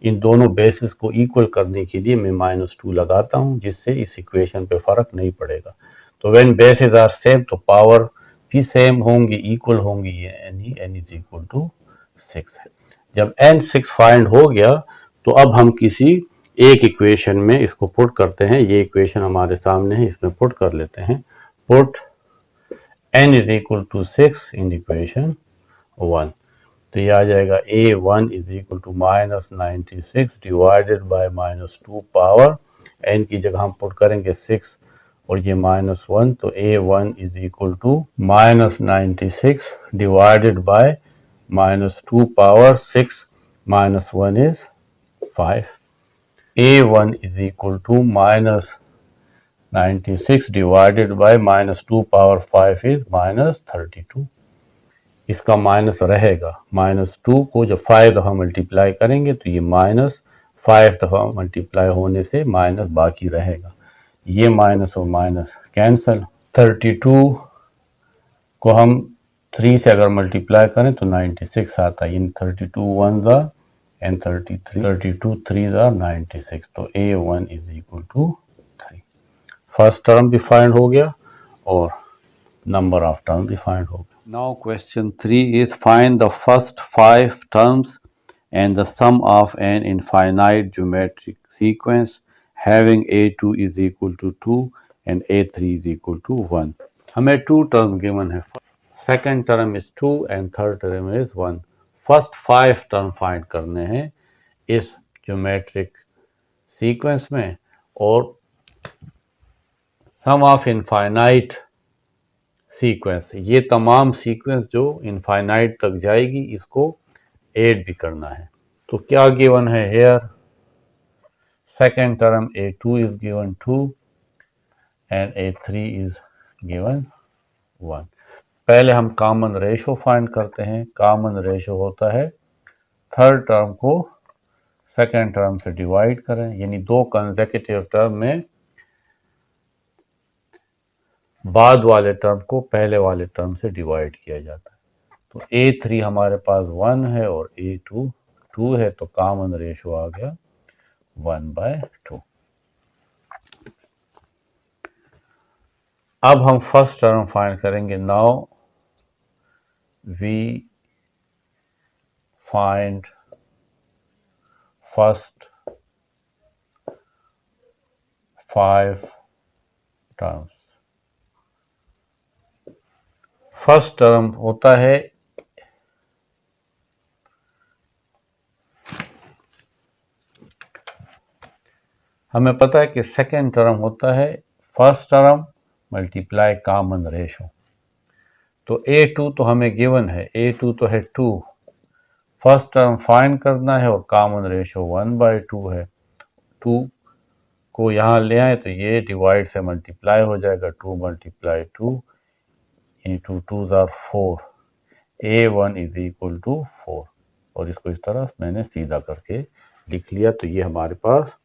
इन दोनों बेसिस को इक्वल करने के लिए मैं -2 लगाता हूँ, जिससे इस इक्वेशन पे फ़र्क नहीं पड़ेगा। तो व्हेन बेसिस आर सेम तो पावर भी सेम होंगी, इक्वल होंगी, ये n इज इक्वल टू 6 है। जब n 6 फाइंड हो गया तो अब हम किसी एक इक्वेशन में इसको पुट करते हैं। ये इक्वेशन हमारे सामने है, इसमें पुट कर लेते हैं। Put n is equal to 6 in equation 1, तो ये आ जाएगा a1 is equal to -96 divided by -2 power n की जगह हम पुट करेंगे 6 और ये -1, तो a1 is equal to -96 divided by -2 power 6 -1 is 5। a1 is equal to -96 divided by -2 power 5 is -32। इसका माइनस रहेगा, -2 को जब 5 दफ़ा मल्टीप्लाई करेंगे तो ये -5 दफ़ा मल्टीप्लाई होने से माइनस बाकी रहेगा। ये माइनस और माइनस कैंसल। 32 को हम 3 से अगर मल्टीप्लाई करें तो 96 आता है, इन 32 1 एंड 32 3 96, तो a1 is equal to 3। First term भी फाइंड हो गया और नंबर ऑफ टर्म भी फाइंड हो गया। Now question 3 is find the first 5 terms and the sum of an infinite geometric sequence having a2 is equal to 2 and a3 is equal to 1. हमें 2 term given है, second term is 2 and third term is 1. First 5 term find करने हैं इस geometric sequence में, और sum of infinite sequence, ये तमाम sequence जो इनफाइनाइट तक जाएगी इसको ऐड भी करना है। तो क्या गिवन है here? Second term a2 is given 2 and a3 is given 1। पहले हम कॉमन रेशो फाइंड करते हैं। कॉमन रेशो होता है थर्ड टर्म को सेकेंड टर्म से डिवाइड करें, यानी 2 कंसेक्यूटिव टर्म में बाद वाले टर्म को पहले वाले टर्म से डिवाइड किया जाता है। तो A3 हमारे पास 1 है और A2 2 है, तो कॉमन रेशो आ गया 1/2। अब हम फर्स्ट टर्म फाइंड करेंगे। Now we find first 5 terms. First term होता है हमें पता है कि सेकेंड टर्म होता है first term multiply common ratio. तो A2 तो हमें गिवन है, A2 तो है 2, फर्स्ट टर्म फाइंड करना है और कॉमन रेशो 1/2 है। 2 को यहाँ ले आए तो ये डिवाइड से मल्टीप्लाई हो जाएगा, 2 × 2 इंटू 2 ज़ार 4, A1 इज इक्वल टू 4। और इसको इस तरह मैंने सीधा करके लिख लिया, तो ये हमारे पास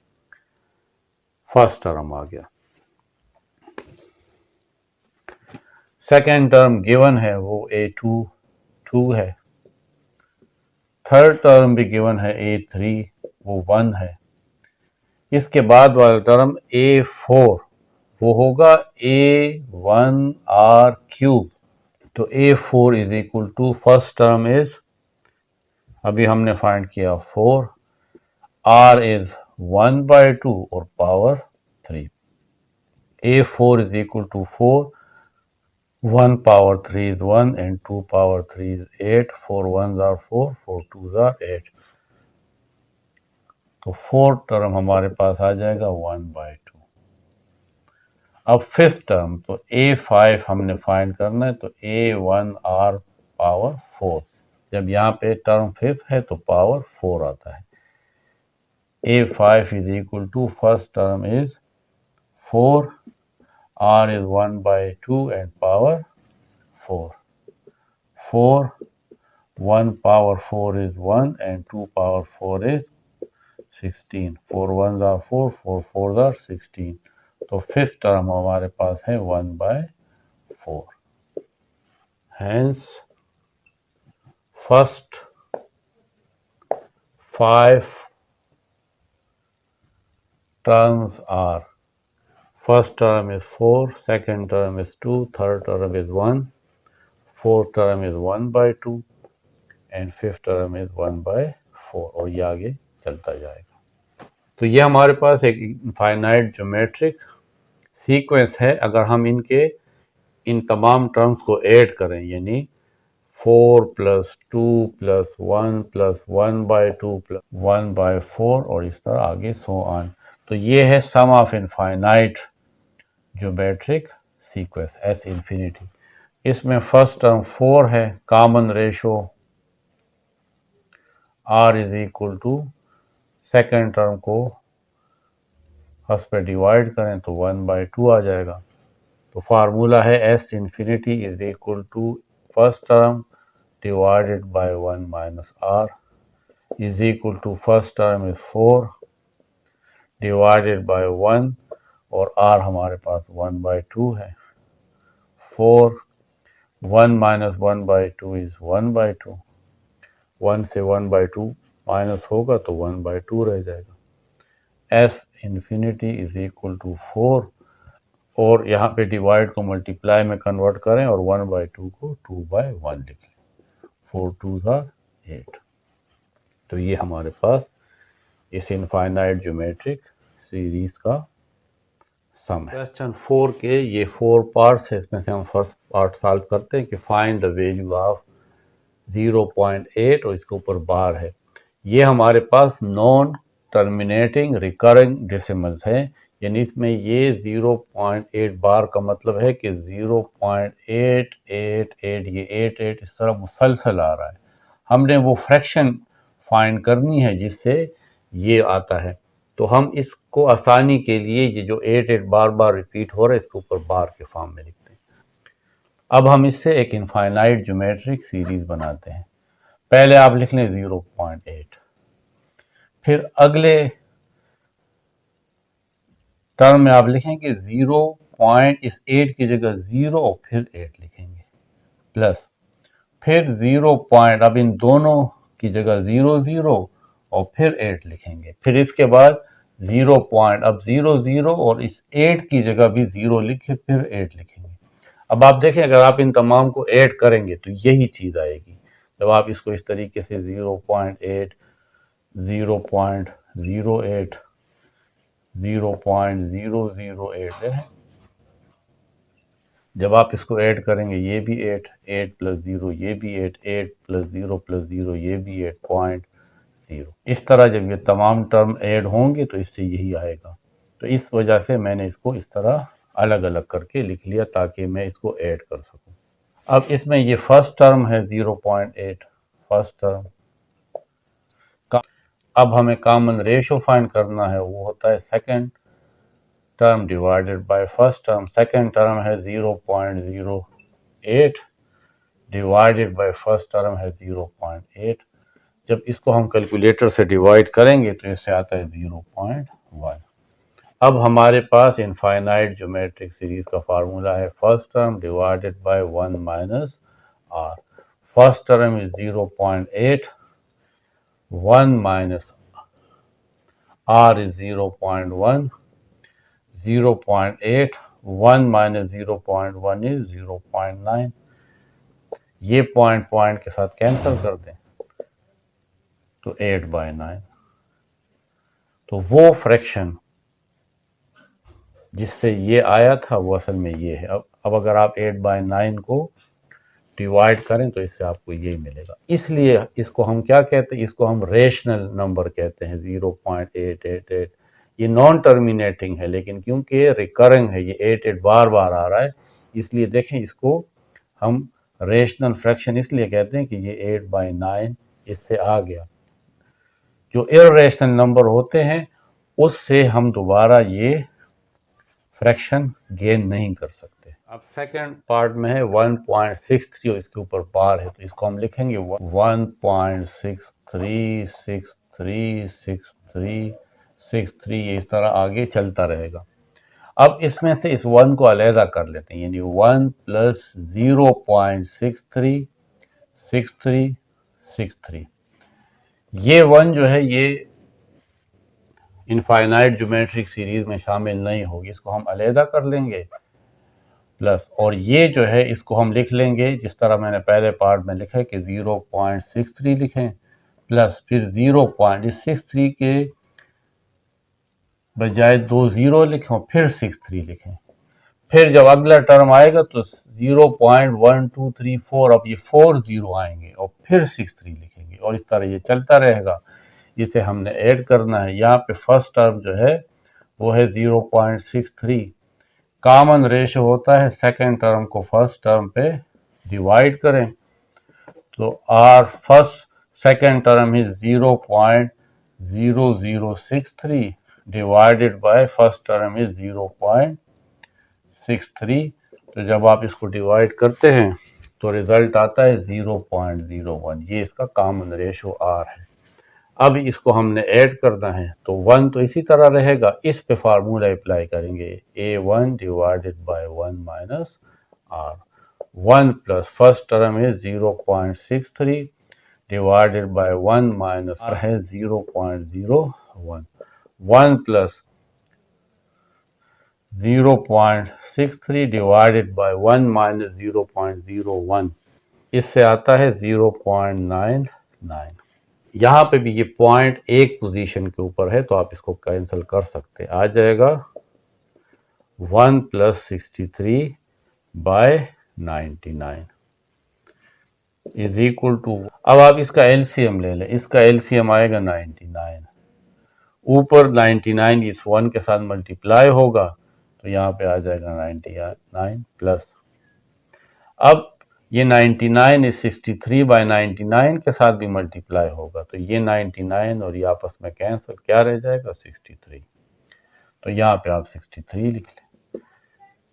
फर्स्ट टर्म आ गया। सेकेंड टर्म गिवन है वो A2 2 है, थर्ड टर्म भी गिवन है A3 वो 1 है। इसके बाद वाला टर्म A4 वो होगा A1R³ तो A4 is equal to first term is, अभी हमने फाइंड किया 4, R इज 1/2 और power 3। A4 is equal to 4, 1 power 3 is 1 and 2 power 3 is 8, 4 1s are 4, 4 2s are 8। तो फोर्थ टर्म हमारे पास आ जाएगा 1/2। अब फिफ्थ टर्म, तो A5 हमने फाइंड करना है, तो A1R पावर 4। जब यहाँ पे टर्म फिफ्थ है तो पावर 4 आता है। A5 is equal to first term is 4, R is 1/2 and power 4, 4, 1 power 4 is 1 and 2 power 4 is 16, 4 1s are 4, 4 4s are 16। तो फिफ्थ टर्म हमारे पास है 1/4। Hence first 5 terms are, first term is 4, second term is 2, third term is 1, fourth term is 1/2 and fifth term is 1/4 और ये आगे चलता जाएगा। तो ये हमारे पास एक इनफाइनाइट ज्योमेट्रिक सीक्वेंस है। अगर हम इन तमाम टर्म्स को ऐड करें, यानी 4 + 2 + 1 + 1/2 + 1/4 और इस तरह आगे सो ऑन, तो ये है sum of infinite geometric sequence S infinity. इसमें फर्स्ट टर्म 4 है, common ratio R is equal to, second term को फर्स्ट पे डिवाइड करें तो 1/2 आ जाएगा। तो फार्मूला है S infinity is equal to first term divided by 1 minus R is equal to first term is 4 divided by 1 और R हमारे पास 1/2 है। 4, 1 minus 1/2 is 1/2, 1 से 1/2 माइनस होगा तो 1/2 रह जाएगा। S infinity is equal to 4 और यहाँ पे डिवाइड को मल्टीप्लाई में कन्वर्ट करें और 1/2 को 2/1 लिखें, 4 2s are 8। तो ये हमारे पास इस इनफाइनाइट ज्योमेट्रिक सीरीज का सम है। क्वेश्चन 4 के ये 4 पार्ट्स है, इसमें से हम फर्स्ट पार्ट सॉल्व करते हैं कि फाइंड द वैल्यू ऑफ 0.8 और इसके ऊपर बार है। ये हमारे पास नॉन टर्मिनेटिंग रिकरिंग डेसिमल्स है, यानी इसमें ये 0.8 बार का मतलब है कि 0.888 ये 88 इस तरह मुसलसल आ रहा है। हमने वो फ्रैक्शन फाइंड करनी है जिससे ये आता है, तो हम इसको आसानी के लिए ये जो 88 बार बार रिपीट हो रहा है इसके ऊपर बार के फॉर्म में लिखते हैं। अब हम इससे एक इनफाइनाइट ज्योमेट्रिक सीरीज बनाते हैं। पहले आप लिख लें 0.8, फिर अगले टर्म में आप लिखेंगे 0. इस 8 की जगह 0 और फिर 8 लिखेंगे, प्लस फिर 0 पॉइंट, अब इन दोनों की जगह 0 0 और फिर 8 लिखेंगे। फिर इसके बाद 0 पॉइंट, अब 0 0 और इस 8 की जगह भी 0 लिखे, फिर 8 लिखेंगे। अब आप देखें अगर आप इन तमाम को ऐड करेंगे तो यही चीज़ आएगी। जब आप इसको इस तरीके से 0.8 0.08 0.008 है, जब आप इसको ऐड करेंगे ये भी 8 8 प्लस 0 ये भी 8 8 प्लस 0 प्लस 0 ये भी 8.0। इस तरह जब ये तमाम टर्म ऐड होंगे तो इससे यही आएगा। तो इस वजह से मैंने इसको इस तरह अलग अलग करके लिख लिया ताकि मैं इसको ऐड कर सकूं। अब इसमें ये फर्स्ट टर्म है 0.8 फर्स्ट टर्म। अब हमें कॉमन रेशो फाइंड करना है, वो होता है second term divided by first term. Second term है 0.08 डिवाइडेड बाय फर्स्ट टर्म है 0.8। जब इसको हम कैलकुलेटर से डिवाइड करेंगे तो इससे आता है 0.1। अब हमारे पास इनफाइनाइट ज्योमेट्रिक सीरीज का फार्मूला है first term divided by 1 minus are. First term is 0.8, 1 minus r is 0.1, 0.8 1 minus 0.1 is 0.9। ये पॉइंट पॉइंट के साथ कैंसिल कर दें तो 8/9। तो वो फ्रैक्शन जिससे ये आया था वो असल में ये है। अब अगर आप 8/9 को डिवाइड करें तो इससे आपको यही मिलेगा। इसलिए इसको हम क्या कहते हैं, इसको हम रेशनल नंबर कहते हैं 0.888। ये नॉन टर्मिनेटिंग है लेकिन क्योंकि रिकरिंग है, ये 8 बार बार आ रहा है, इसलिए देखें इसको हम रेशनल फ्रैक्शन इसलिए कहते हैं कि ये 8/9 इससे आ गया। जो इर्रेशनल नंबर होते हैं उससे हम दोबारा ये फ्रैक्शन गेन नहीं कर सकते। अब सेकंड पार्ट में है 1.63 और इसके ऊपर बार है तो इसको हम लिखेंगे 1.63636363, ये इस तरह आगे चलता रहेगा। अब इसमें से इस 1 को अलहदा कर लेते हैं, यानी 1 प्लस 0.636363। ये 1 जो है ये इनफाइनाइट ज्योमेट्रिक सीरीज में शामिल नहीं होगी, इसको हम अलहदा कर लेंगे। प्लस और ये जो है इसको हम लिख लेंगे जिस तरह मैंने पहले पार्ट में लिखा है कि 0.63 लिखें प्लस फिर 0.63 के बजाय 2 0 लिखें और फिर 63 लिखें। फिर जब अगला टर्म आएगा तो 0.1234, अब ये 4 0 आएंगे और फिर 63 लिखेंगे और इस तरह ये चलता रहेगा। इसे हमने ऐड करना है। यहाँ पे फर्स्ट टर्म जो है वो है 0.63। कॉमन रेशो होता है सेकंड टर्म को फर्स्ट टर्म पे डिवाइड करें तो r first second term is 0.0063 divided by first term is 0.63। तो जब आप इसको डिवाइड करते हैं तो रिजल्ट आता है 0.01। ये इसका कॉमन रेशो आर है। अब इसको हमने ऐड करना है तो 1 तो इसी तरह रहेगा, इस पे फार्मूला अप्लाई करेंगे a1 divided by 1 minus r. 1 plus first term है 0.63 डिवाइडेड बाय 1 माइनस आर है 0.01। 1 प्लस 0.63 डिवाइडेड बाय 1 माइनस 0.01, इससे आता है 0.99। यहाँ पे भी ये पॉइंट एक पोजीशन के ऊपर है तो आप इसको कैंसिल कर सकते हैं। आ जाएगा 1 plus 63 by 99 is equal to. अब आप इसका एलसीएम ले लें, इसका एलसीएम आएगा 99। ऊपर 99 इस 1 के साथ मल्टीप्लाई होगा तो यहाँ पे आ जाएगा 99 प्लस। अब ये 99 इस 63/99 के साथ भी मल्टीप्लाई होगा तो ये 99 और ये आपस में कैंसिल, क्या रह जाएगा 63। तो यहाँ पे आप 63 लिख लें।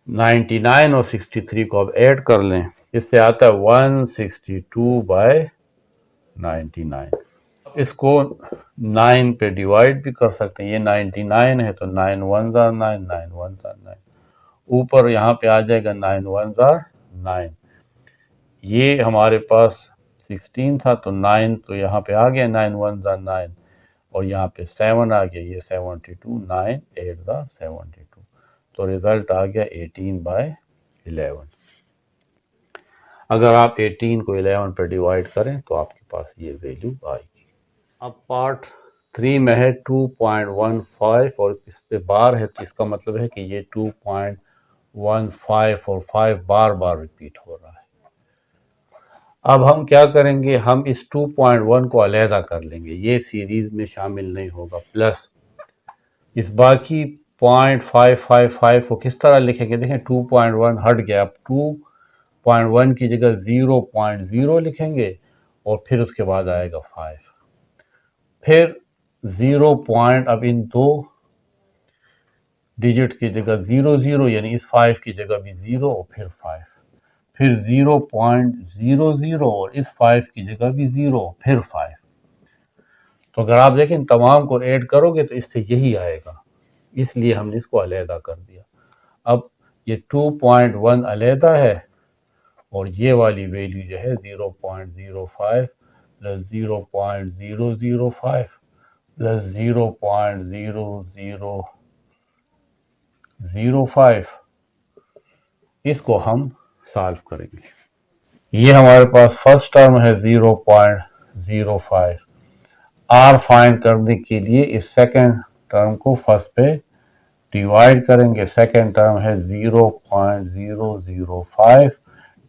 99 और 63 को अब ऐड कर लें, इससे आता है 162/99। इसको 9 पे डिवाइड भी कर सकते हैं, ये 99 है तो 9 1 9 9 1 9, ऊपर यहाँ पे आ जाएगा 9 1 9। ये हमारे पास 16 था तो 9 तो यहाँ पे आ गया, 9 1 ज़ा 9 और यहाँ पे 7 आ गया, ये 72, 9 8 ज़ा 72, तो रिजल्ट आ गया 18/11। अगर आप 18 को 11 पर डिवाइड करें तो आपके पास ये वैल्यू आएगी। अब पार्ट 3 में है 2.15 और इस पे बार है तो इसका मतलब है कि ये 2.15 और 5 बार बार रिपीट हो रहा है। अब हम क्या करेंगे, हम इस 2.1 को अलहदा कर लेंगे, ये सीरीज में शामिल नहीं होगा, प्लस इस बाकी 0.555 को किस तरह लिखेंगे, देखें 2.1 हट गया, अब 2.1 की जगह 0.0 लिखेंगे और फिर उसके बाद आएगा 5, फिर 0 पॉइंट, अब इन दो डिजिट की जगह 0 यानी इस 5 की जगह भी 0 और फिर 5, फिर 0.00 और इस 5 की जगह भी 0 फिर 5। तो अगर आप देखें तमाम को ऐड करोगे तो इससे यही आएगा, इसलिए हमने इसको अलहदा कर दिया। अब ये 2.1 अलहदा है और ये वाली वैल्यू जो है 0.05 प्लस 0.005 प्लस 0.0005, इसको हम सॉल्व करेंगे। ये हमारे पास फर्स्ट टर्म है 0.05, आर फाइंड करने के लिए इस सेकंड टर्म को फर्स्ट पे डिवाइड करेंगे, सेकंड टर्म है 0.005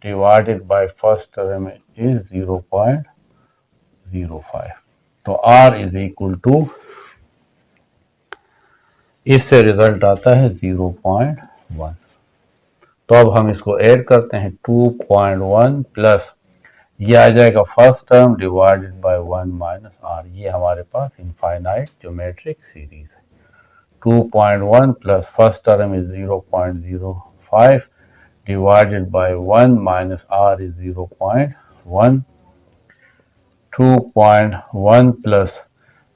divided by first term is 0.05, तो आर इज इक्वल टू, इससे रिजल्ट आता है 0.1। तो अब हम इसको ऐड करते हैं, 2.1 प्लस ये आ जाएगा first term divided by 1 minus r, ये हमारे पास इनफाइनाइट ज्योमेट्रिक सीरीज है। 2.1 plus first term is 0.05 divided by 1 minus r is 0.1, 2.1 plus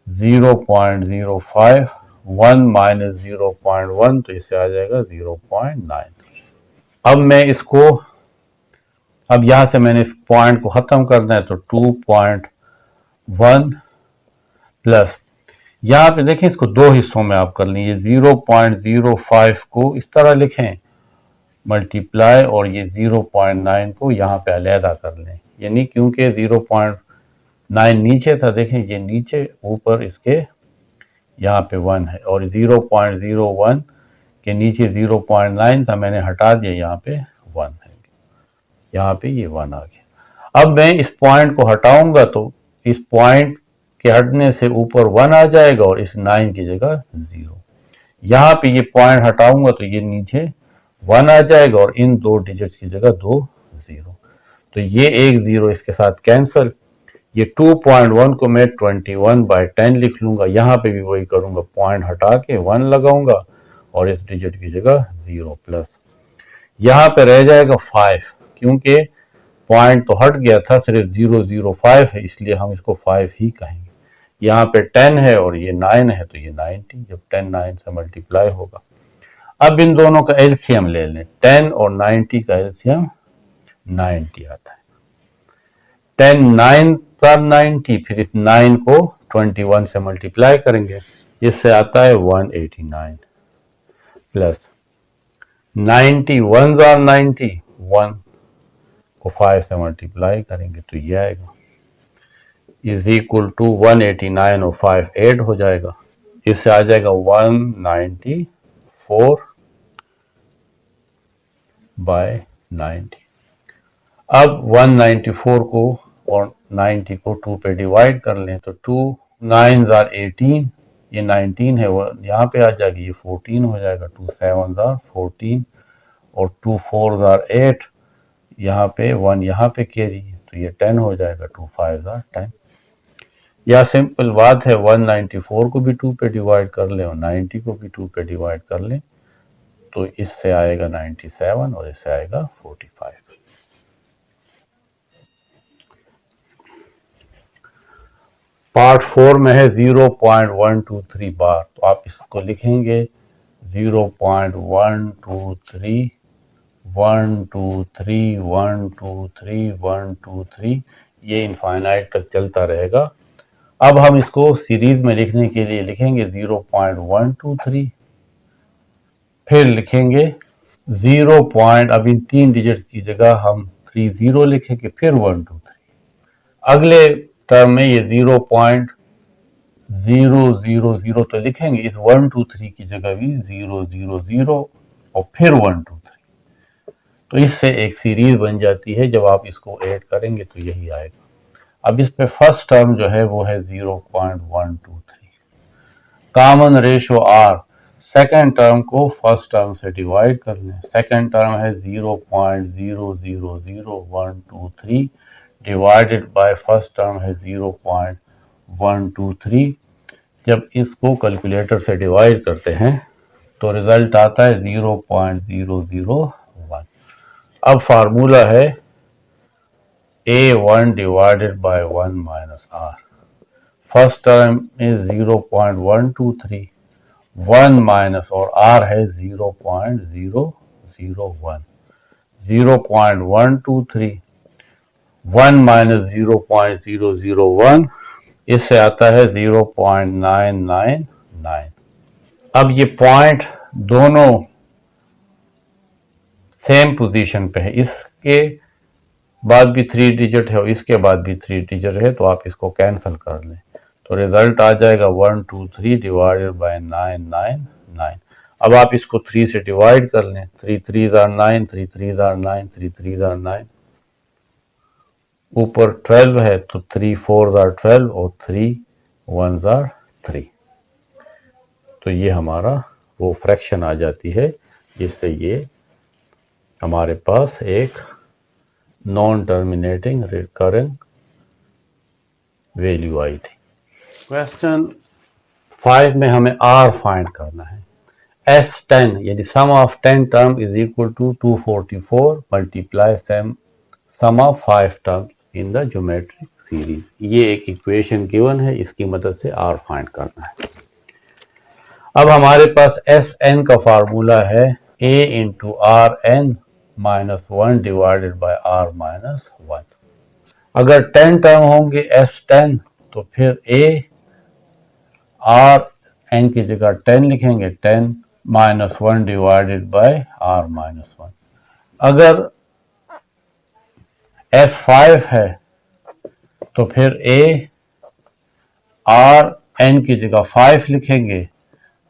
0.05 1 minus 0.1 तो इससे आ जाएगा 0.9। अब मैं इसको, अब यहां से मैंने इस पॉइंट को खत्म करना है तो 2.1 प्लस, यहां पे देखें इसको दो हिस्सों में आप कर लें, ये 0.05 को इस तरह लिखें मल्टीप्लाई और ये 0.9 को यहाँ पे अलहदा कर लें, यानी क्योंकि 0.9 नीचे था, देखें ये नीचे ऊपर इसके यहाँ पे 1 है और 0.01 के नीचे 0.9 था, मैंने हटा दिया, यहाँ पे 1 है, यहाँ पे ये 1 आ गया। अब मैं इस पॉइंट को हटाऊंगा तो इस पॉइंट के हटने से ऊपर 1 आ जाएगा और इस 9 की जगह 0, यहाँ पे ये पॉइंट हटाऊंगा तो ये नीचे 1 आ जाएगा और इन दो डिजिट्स की जगह 2 0, तो ये एक 0 इसके साथ कैंसिल, ये 2.1 को मैं 21/10 लिख लूंगा, यहाँ पे भी वही करूंगा, पॉइंट हटा के 1 लगाऊंगा और इस डिजिट की जगह 0 प्लस, यहाँ पे रह जाएगा 5, क्योंकि पॉइंट तो हट गया था, सिर्फ 005 है इसलिए हम इसको 5 ही कहेंगे। यहाँ पे 10 है और ये 9 है तो ये 90, जब 10 9 से मल्टीप्लाई होगा। अब इन दोनों का एलसीएम ले लें, 10 और 90 का एलसीएम 90 आता है, 10 9 पर 90, फिर इस 9 को 21 से मल्टीप्लाई करेंगे, इससे आता है 189 प्लस 90 1 और 90, 1 को 5 से मल्टीप्लाई करेंगे तो ये आएगा इज इक्वल टू 189 और 5 ऐड हो जाएगा, इससे आ जाएगा 194/90। अब 194 को और 90 को 2 पे डिवाइड कर लें तो 2 9 are 18, ये 19 है वो यहाँ पे आ जाएगा, ये 14 हो जाएगा, 2 7 are 14 और 2 4 are 8, यहाँ पे 1 यहाँ पे कैरी तो ये 10 हो जाएगा, 2 5 are 10। या सिंपल बात है, 194 को भी 2 पे डिवाइड कर लें और 90 को भी 2 पे डिवाइड कर लें तो इससे आएगा 97 और इससे आएगा 45। पार्ट 4 में है 0.123 बार, तो आप इसको लिखेंगे 0.123 1 2 3 1 2 3 1 2 3, ये इनफाइनाइट तक चलता रहेगा। अब हम इसको सीरीज में लिखने के लिए लिखेंगे 0.123, फिर लिखेंगे 0 पॉइंट, अब इन 3 डिजिट की जगह हम 30 लिखेंगे, फिर 1 2 3। अगले टर्म में ये 0.000 तो लिखेंगे, इस 1 2 3 की जगह भी 000 और फिर 1 2 3। तो इससे एक सीरीज बन जाती है। जब आप इसको ऐड करेंगे तो यही आएगा। अब इस पे फर्स्ट टर्म जो है वो है 0.123, common ratio r, second term को फर्स्ट टर्म से डिवाइड कर लें। सेकेंड टर्म है 0.000123 डिवाइडेड बाय फर्स्ट टर्म है 0.123। जब इसको कैलकुलेटर से डिवाइड करते हैं तो रिजल्ट आता है 0.001। अब फार्मूला है A1 divided by 1 minus are. First term is 0.123, 1 minus और आर है 0.001, 0.123, 1 माइनस 0.001, इससे आता है 0.999। अब ये पॉइंट दोनों सेम पोजीशन पे है, इसके बाद भी 3 डिजिट है और इसके बाद भी 3 डिजिट है, तो आप इसको कैंसिल कर लें तो रिजल्ट आ जाएगा 123 डिवाइडेड बाय 999। अब आप इसको 3 से डिवाइड कर लें, 3 3 आर 9, 3 3 आर 9, 3 3 आर 9, ऊपर 12 है तो 3 4 आर 12 और 3 1 आर 3। तो ये हमारा वो फ्रैक्शन आ जाती है जिससे ये हमारे पास एक नॉन टर्मिनेटिंग रिकरिंग वैल्यू आई थी। क्वेश्चन 5 में हमें आर फाइंड करना है। S10 यानी sum of 10 term is equal to 244 multiply sum of 5 term in the geometric series. ये एक इक्वेशन गिवन है, इसकी मदद से आर फाइंड करना है। अब हमारे पास Sn का फार्मूला है a into r N minus 1 divided by r minus 1। अगर 10 टर्म होंगे S10 तो फिर a आर एन की जगह 10 लिखेंगे, 10 minus 1 divided by r minus 1। अगर S5 है तो फिर a आर एन की जगह 5 लिखेंगे,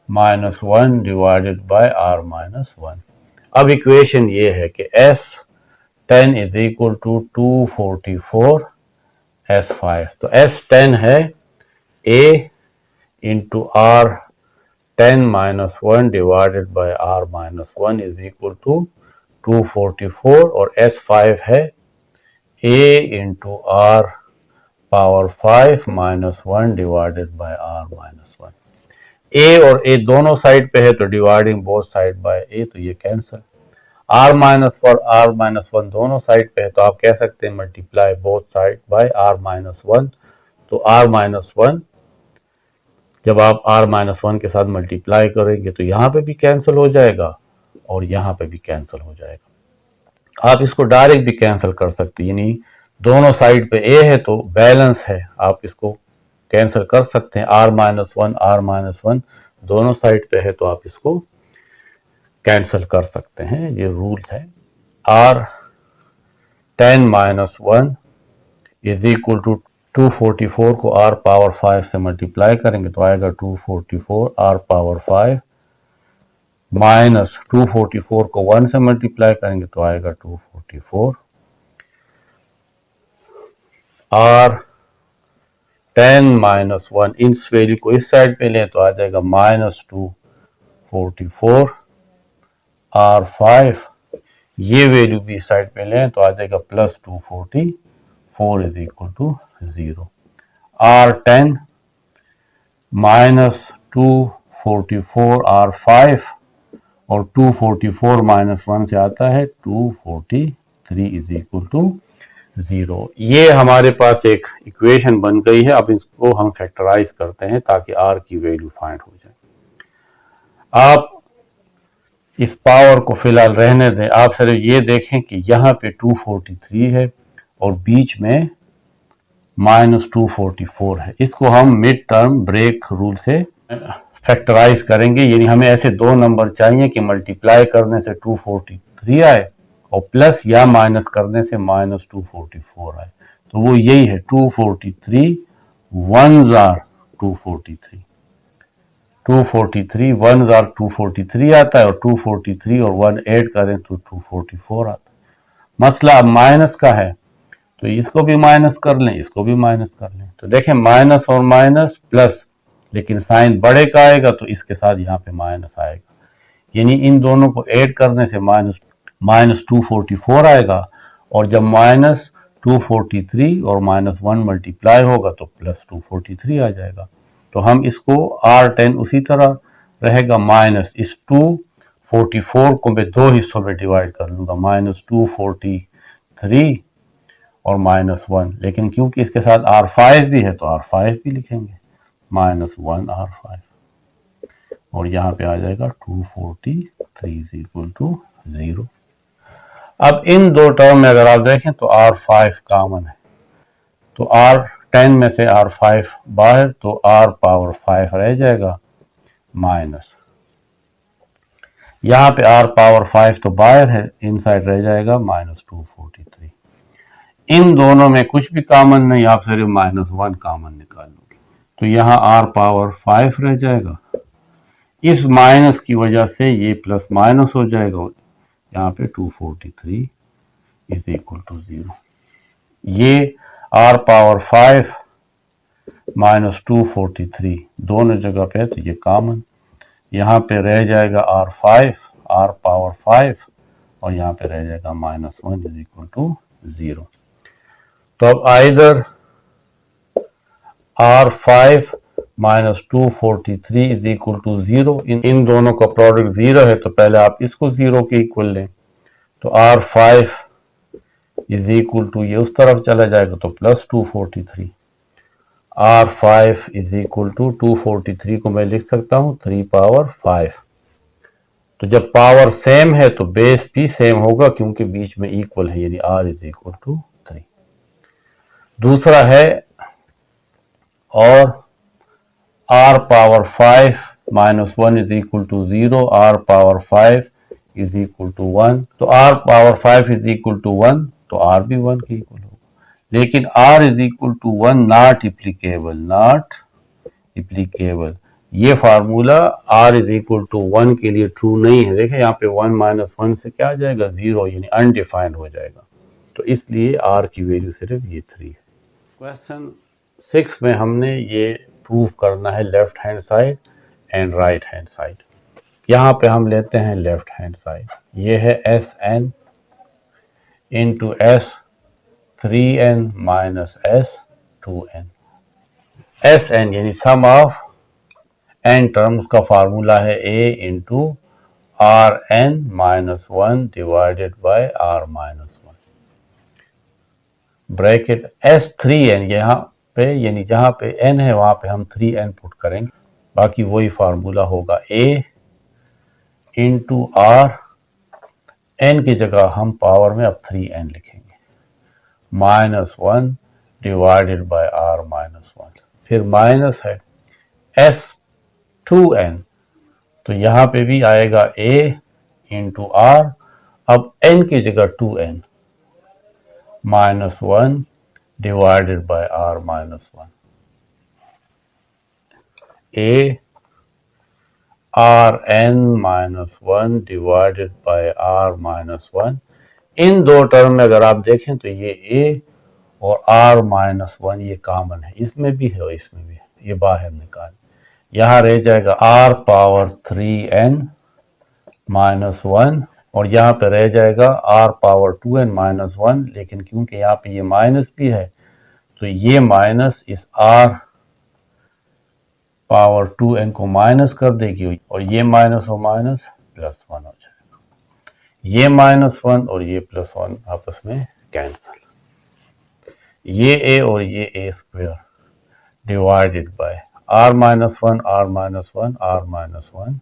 minus 1 divided by r minus 1। अब इक्वेशन ये है कि S10 is equal to 244 S5। तो S10 है a into r 10 minus 1 divided by r minus 1 is equal to 244 और S5 है a into r power 5 minus 1 divided by r minus 1। a और a दोनों साइड पे है तो dividing both side by a, तो ये कैंसिल। r माइनस और r माइनस 1 दोनों साइड पे है तो आप कह सकते हैं multiply both side bye r minus 1। तो r माइनस 1 जब आप r माइनस 1 के साथ मल्टीप्लाई करेंगे तो यहाँ पे भी कैंसिल हो जाएगा और यहाँ पे भी कैंसिल हो जाएगा। आप इसको डायरेक्ट भी कैंसिल कर सकते हैं, यानी दोनों साइड पे a है तो बैलेंस है, आप इसको कैंसिल कर सकते हैं। r माइनस 1 दोनों साइड पे है तो आप इसको कैंसिल कर सकते हैं, ये रूल्स है। r 10 minus 1 is equal to 244 को r पावर 5 से मल्टीप्लाई करेंगे तो आएगा 244 r पावर 5 माइनस 244 को 1 से मल्टीप्लाई करेंगे तो आएगा 244। r 10 माइनस 1 इस वैल्यू को इस साइड पे लें तो आ जाएगा माइनस 244 r5, ये वैल्यू भी इस साइड पे लें तो आ जाएगा plus 244 is equal to 0। r10 minus 244 r5 और 244 माइनस 1 से आता है 243 इज इक्वल टू 0। ये हमारे पास एक इक्वेशन बन गई है। अब इसको हम फैक्टराइज करते हैं ताकि r की वैल्यू फाइंड हो जाए। आप इस पावर को फिलहाल रहने दें। आप सिर्फ ये देखें कि यहाँ पे 243 है और बीच में -244 है। इसको हम मिड टर्म ब्रेक रूल से फैक्टराइज करेंगे, यानी हमें ऐसे दो नंबर चाहिए कि मल्टीप्लाई करने से 243 आए और प्लस या माइनस करने से -244 आए। तो वो यही है 243 1s आर 243, 243 1s आर 243 आता है और 243 और 1 ऐड करें तो 244 आता है। मसला अब माइनस का है तो इसको भी माइनस कर लें, इसको भी माइनस कर लें। तो देखें माइनस और माइनस प्लस, लेकिन साइन बड़े का आएगा तो इसके साथ यहाँ पे माइनस आएगा, यानी इन दोनों को ऐड करने से -244 आएगा और जब -243 और -1 मल्टीप्लाई होगा तो +243 आ जाएगा। तो हम इसको R10 उसी तरह रहेगा, माइनस इस 244 को मैं दो हिस्सों में डिवाइड कर लूँगा, -243 और -1, लेकिन क्योंकि इसके साथ R5 भी है तो R5 भी लिखेंगे, -1 R5 और यहाँ पे आ जाएगा 243 इक्वल टू 0। अब इन दो टर्म में अगर आप देखें तो R5 कॉमन है, तो R10 में से R5 बाहर, तो R पावर 5 रह जाएगा माइनस, यहाँ पे R पावर 5 तो बाहर है, इनसाइड रह जाएगा -243। इन दोनों में कुछ भी कॉमन नहीं, आप सिर्फ -1 कॉमन निकाल लोगे, तो यहाँ R पावर 5 रह जाएगा। इस माइनस की वजह से ये प्लस माइनस हो जाएगा, यहाँ पे 243 इज इक्वल टू 0। ये R पावर 5 -243 दोनों जगह पे है तो ये कॉमन, यहाँ पे रह जाएगा R5 R पावर 5 और यहाँ पे रह जाएगा -1 इज इक्वल टू 0। तो अब either R5 -243 is equal to 0, इन दोनों का प्रोडक्ट 0 है तो पहले आप इसको 0 के इक्वल लें, तो R5 इज इक्वल टू ये उस तरफ चला जाएगा तो +243, R5 इज इक्वल टू 243 को मैं लिख सकता हूँ 3 पावर 5। तो जब पावर सेम है तो बेस भी सेम होगा क्योंकि बीच में इक्वल है, यानी R इज इक्वल टू 3। दूसरा है और R power 5 -1 is equal to 0, R power 5 is equal to 1, तो R power 5 is equal to 1 तो R भी 1 के इक्वल होगा, लेकिन R is equal to 1 not applicable, not applicable. ये formula R is equal to 1 के लिए ट्रू नहीं है। देखें यहाँ पे 1 -1 से क्या आ जाएगा 0, यानी अनडिफाइंड हो जाएगा, तो इसलिए R की वैल्यू सिर्फ ये 3 है। क्वेश्चन 6 में हमने ये प्रूव करना है left hand side and right hand side. यहाँ पे हम लेते हैं लेफ्ट हैंड साइड, ये है SN into S3N minus S2N। SN यानी सम ऑफ n टर्म्स का फार्मूला है A into RN -1 divided by R -1 bracket S3N, यहाँ पे यानी जहाँ पे n है वहाँ पे हम 3n पुट करेंगे, बाकी वही फार्मूला होगा A इंटू R, n की जगह हम पावर में अब 3n लिखेंगे, -1 डिवाइडेड बाय R -1, फिर माइनस है S2n, तो यहाँ पे भी आएगा A इंटू R, अब n की जगह 2n, -1 divided by R -1, A RN -1 divided by R -1। इन दो टर्म में अगर आप देखें तो ये A और R -1 ये कॉमन है, इसमें भी है और इसमें भी है, ये बाहर निकाल, यहाँ रह जाएगा R पावर 3n -1 और यहाँ पे रह जाएगा R पावर 2n -1, लेकिन क्योंकि यहाँ पे ये माइनस भी है तो ये माइनस इस R पावर 2n को माइनस कर देगी और ये माइनस और माइनस +1 हो जाएगा, ये -1 और ये +1 आपस में कैंसिल, ये a और ये a square divided by R -1 R -1 R -1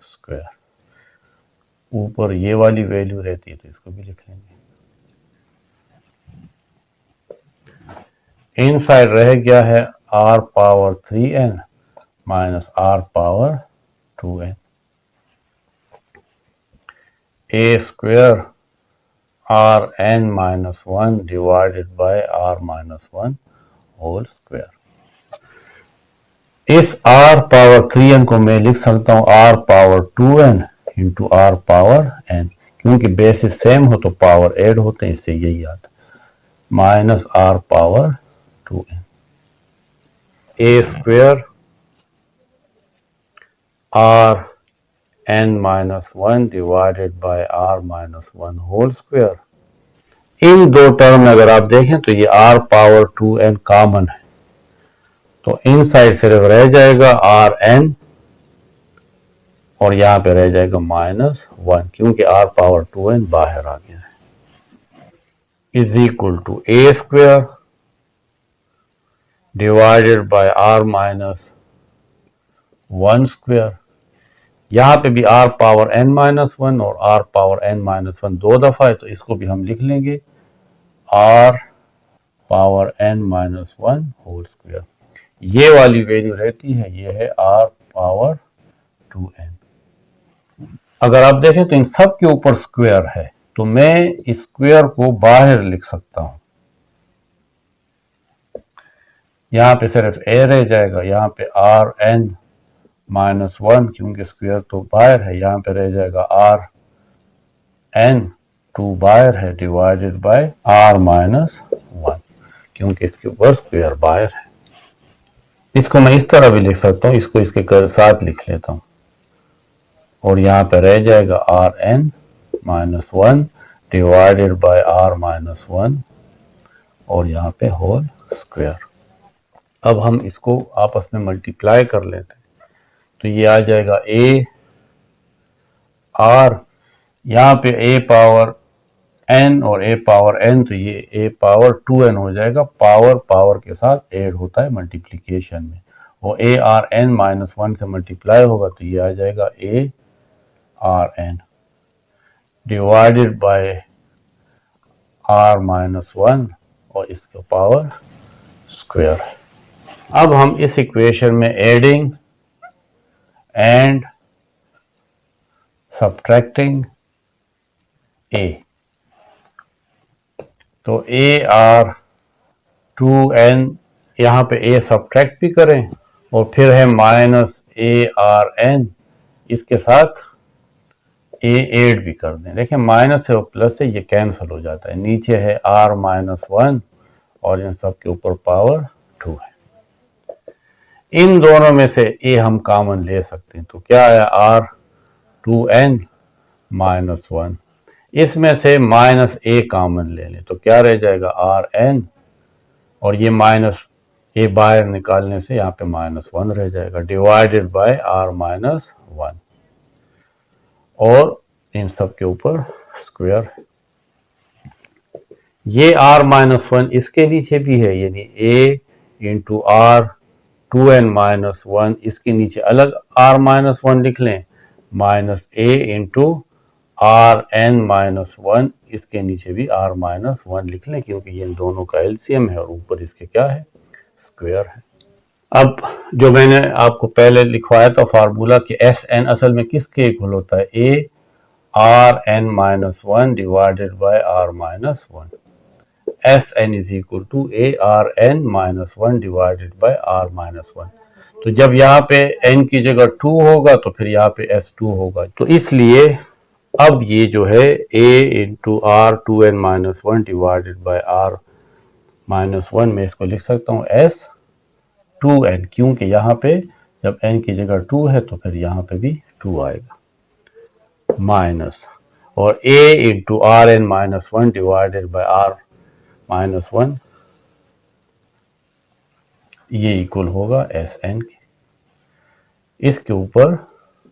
square. ऊपर ये वाली वैल्यू रहती है तो इसको भी लिख लेंगे। इनसाइड रह गया है r power 3n minus r power 2n, a square rn minus 1 divided by r minus 1 whole square. इस r पावर 3n को मैं लिख सकता हूं r power 2n into r power n, क्योंकि बेसिस सेम हो तो पावर ऐड होते हैं, इससे यही आता minus r power 2n, a square r n minus 1 divided by r minus 1 whole square. इन दो टर्म में अगर आप देखें तो ये r पावर 2n कॉमन है, तो इनसाइड सिर्फ रह जाएगा rn और यहां पे रह जाएगा माइनस 1, क्योंकि r पावर 2n बाहर आ गया है, is equal to a square divided by r minus 1 square. यहां पे भी r पावर n माइनस 1 और r पावर n माइनस 1 दो दफा है, तो इसको भी हम लिख लेंगे r power n minus 1 whole square. ये वाली वैल्यू रहती है, ये है r पावर 2n। अगर आप देखें तो इन सब के ऊपर स्क्वायर है, तो मैं इस स्क्वायर को बाहर लिख सकता हूं, यहां पे सिर्फ a रह जाएगा, यहां पे rn माइनस 1 क्योंकि स्क्वायर तो बाहर है, यहां पे रह जाएगा rn 2 बाहर है डिवाइडेड बाय r माइनस 1 क्योंकि इसके ऊपर स्क्वायर बाहर है। इसको मैं इस तरह भी लिख सकता हूं, इसको इसके साथ लिख लेता हूं और यहां पे रह जाएगा rn minus 1 divided by r minus 1 और यहां पे होल स्क्वायर। अब हम इसको आपस में मल्टीप्लाई कर लेते हैं, तो ये आ जाएगा a r, यहां पे a पावर n और a पावर n, तो ये a पावर 2n हो जाएगा, पावर पावर के साथ ऐड होता है मल्टीप्लिकेशन में, और a r n माइनस 1 से मल्टीप्लाई होगा तो ये आ जाएगा a r n divided by r minus 1 और इसका पावर स्क्वायर है। अब हम इस इक्वेशन में एडिंग एंड सब्ट्रैक्टिंग a, तो a r 2n यहाँ पे a सब्ट्रैक्ट भी करें और फिर है माइनस a r n, इसके साथ a ऐड भी कर दें। देखें माइनस है और प्लस है, ये कैंसिल हो जाता है, नीचे है r माइनस 1 और इन सब के ऊपर पावर 2 है। इन दोनों में से a हम कॉमन ले सकते हैं, तो क्या है r 2n माइनस 1, इसमें से माइनस a कॉमन ले लें तो क्या रह जाएगा rn और ये माइनस a बाहर निकालने से यहाँ पे माइनस 1 रह जाएगा डिवाइडेड बाय r माइनस 1 और इन सब के ऊपर स्क्वायर। ये r माइनस 1 इसके नीचे भी है, यानी a into r 2n minus 1, इसके नीचे अलग r माइनस 1 लिख लें, minus a into r n minus 1, इसके नीचे भी r माइनस 1 लिख लें क्योंकि ये दोनों का एलसीएम है और ऊपर इसके क्या है स्क्वायर है। अब जो मैंने आपको पहले लिखवाया था फार्मूला कि एस एन असल में किसके इक्वल होता है, a r n minus 1 divided by r minus 1, S N is equal to a r n minus 1 divided by r minus 1। तो जब यहाँ पे n की जगह 2 होगा तो फिर यहाँ पे s2 होगा, तो इसलिए अब ये जो है a into r 2n minus 1 divided by r minus 1, मैं इसको लिख सकता हूँ s2n, क्योंकि यहाँ पे जब n की जगह 2 है तो फिर यहाँ पे भी 2 आएगा, माइनस और a into r N minus 1 divided by r minus 1, ये इक्वल होगा एस एन के, इसके ऊपर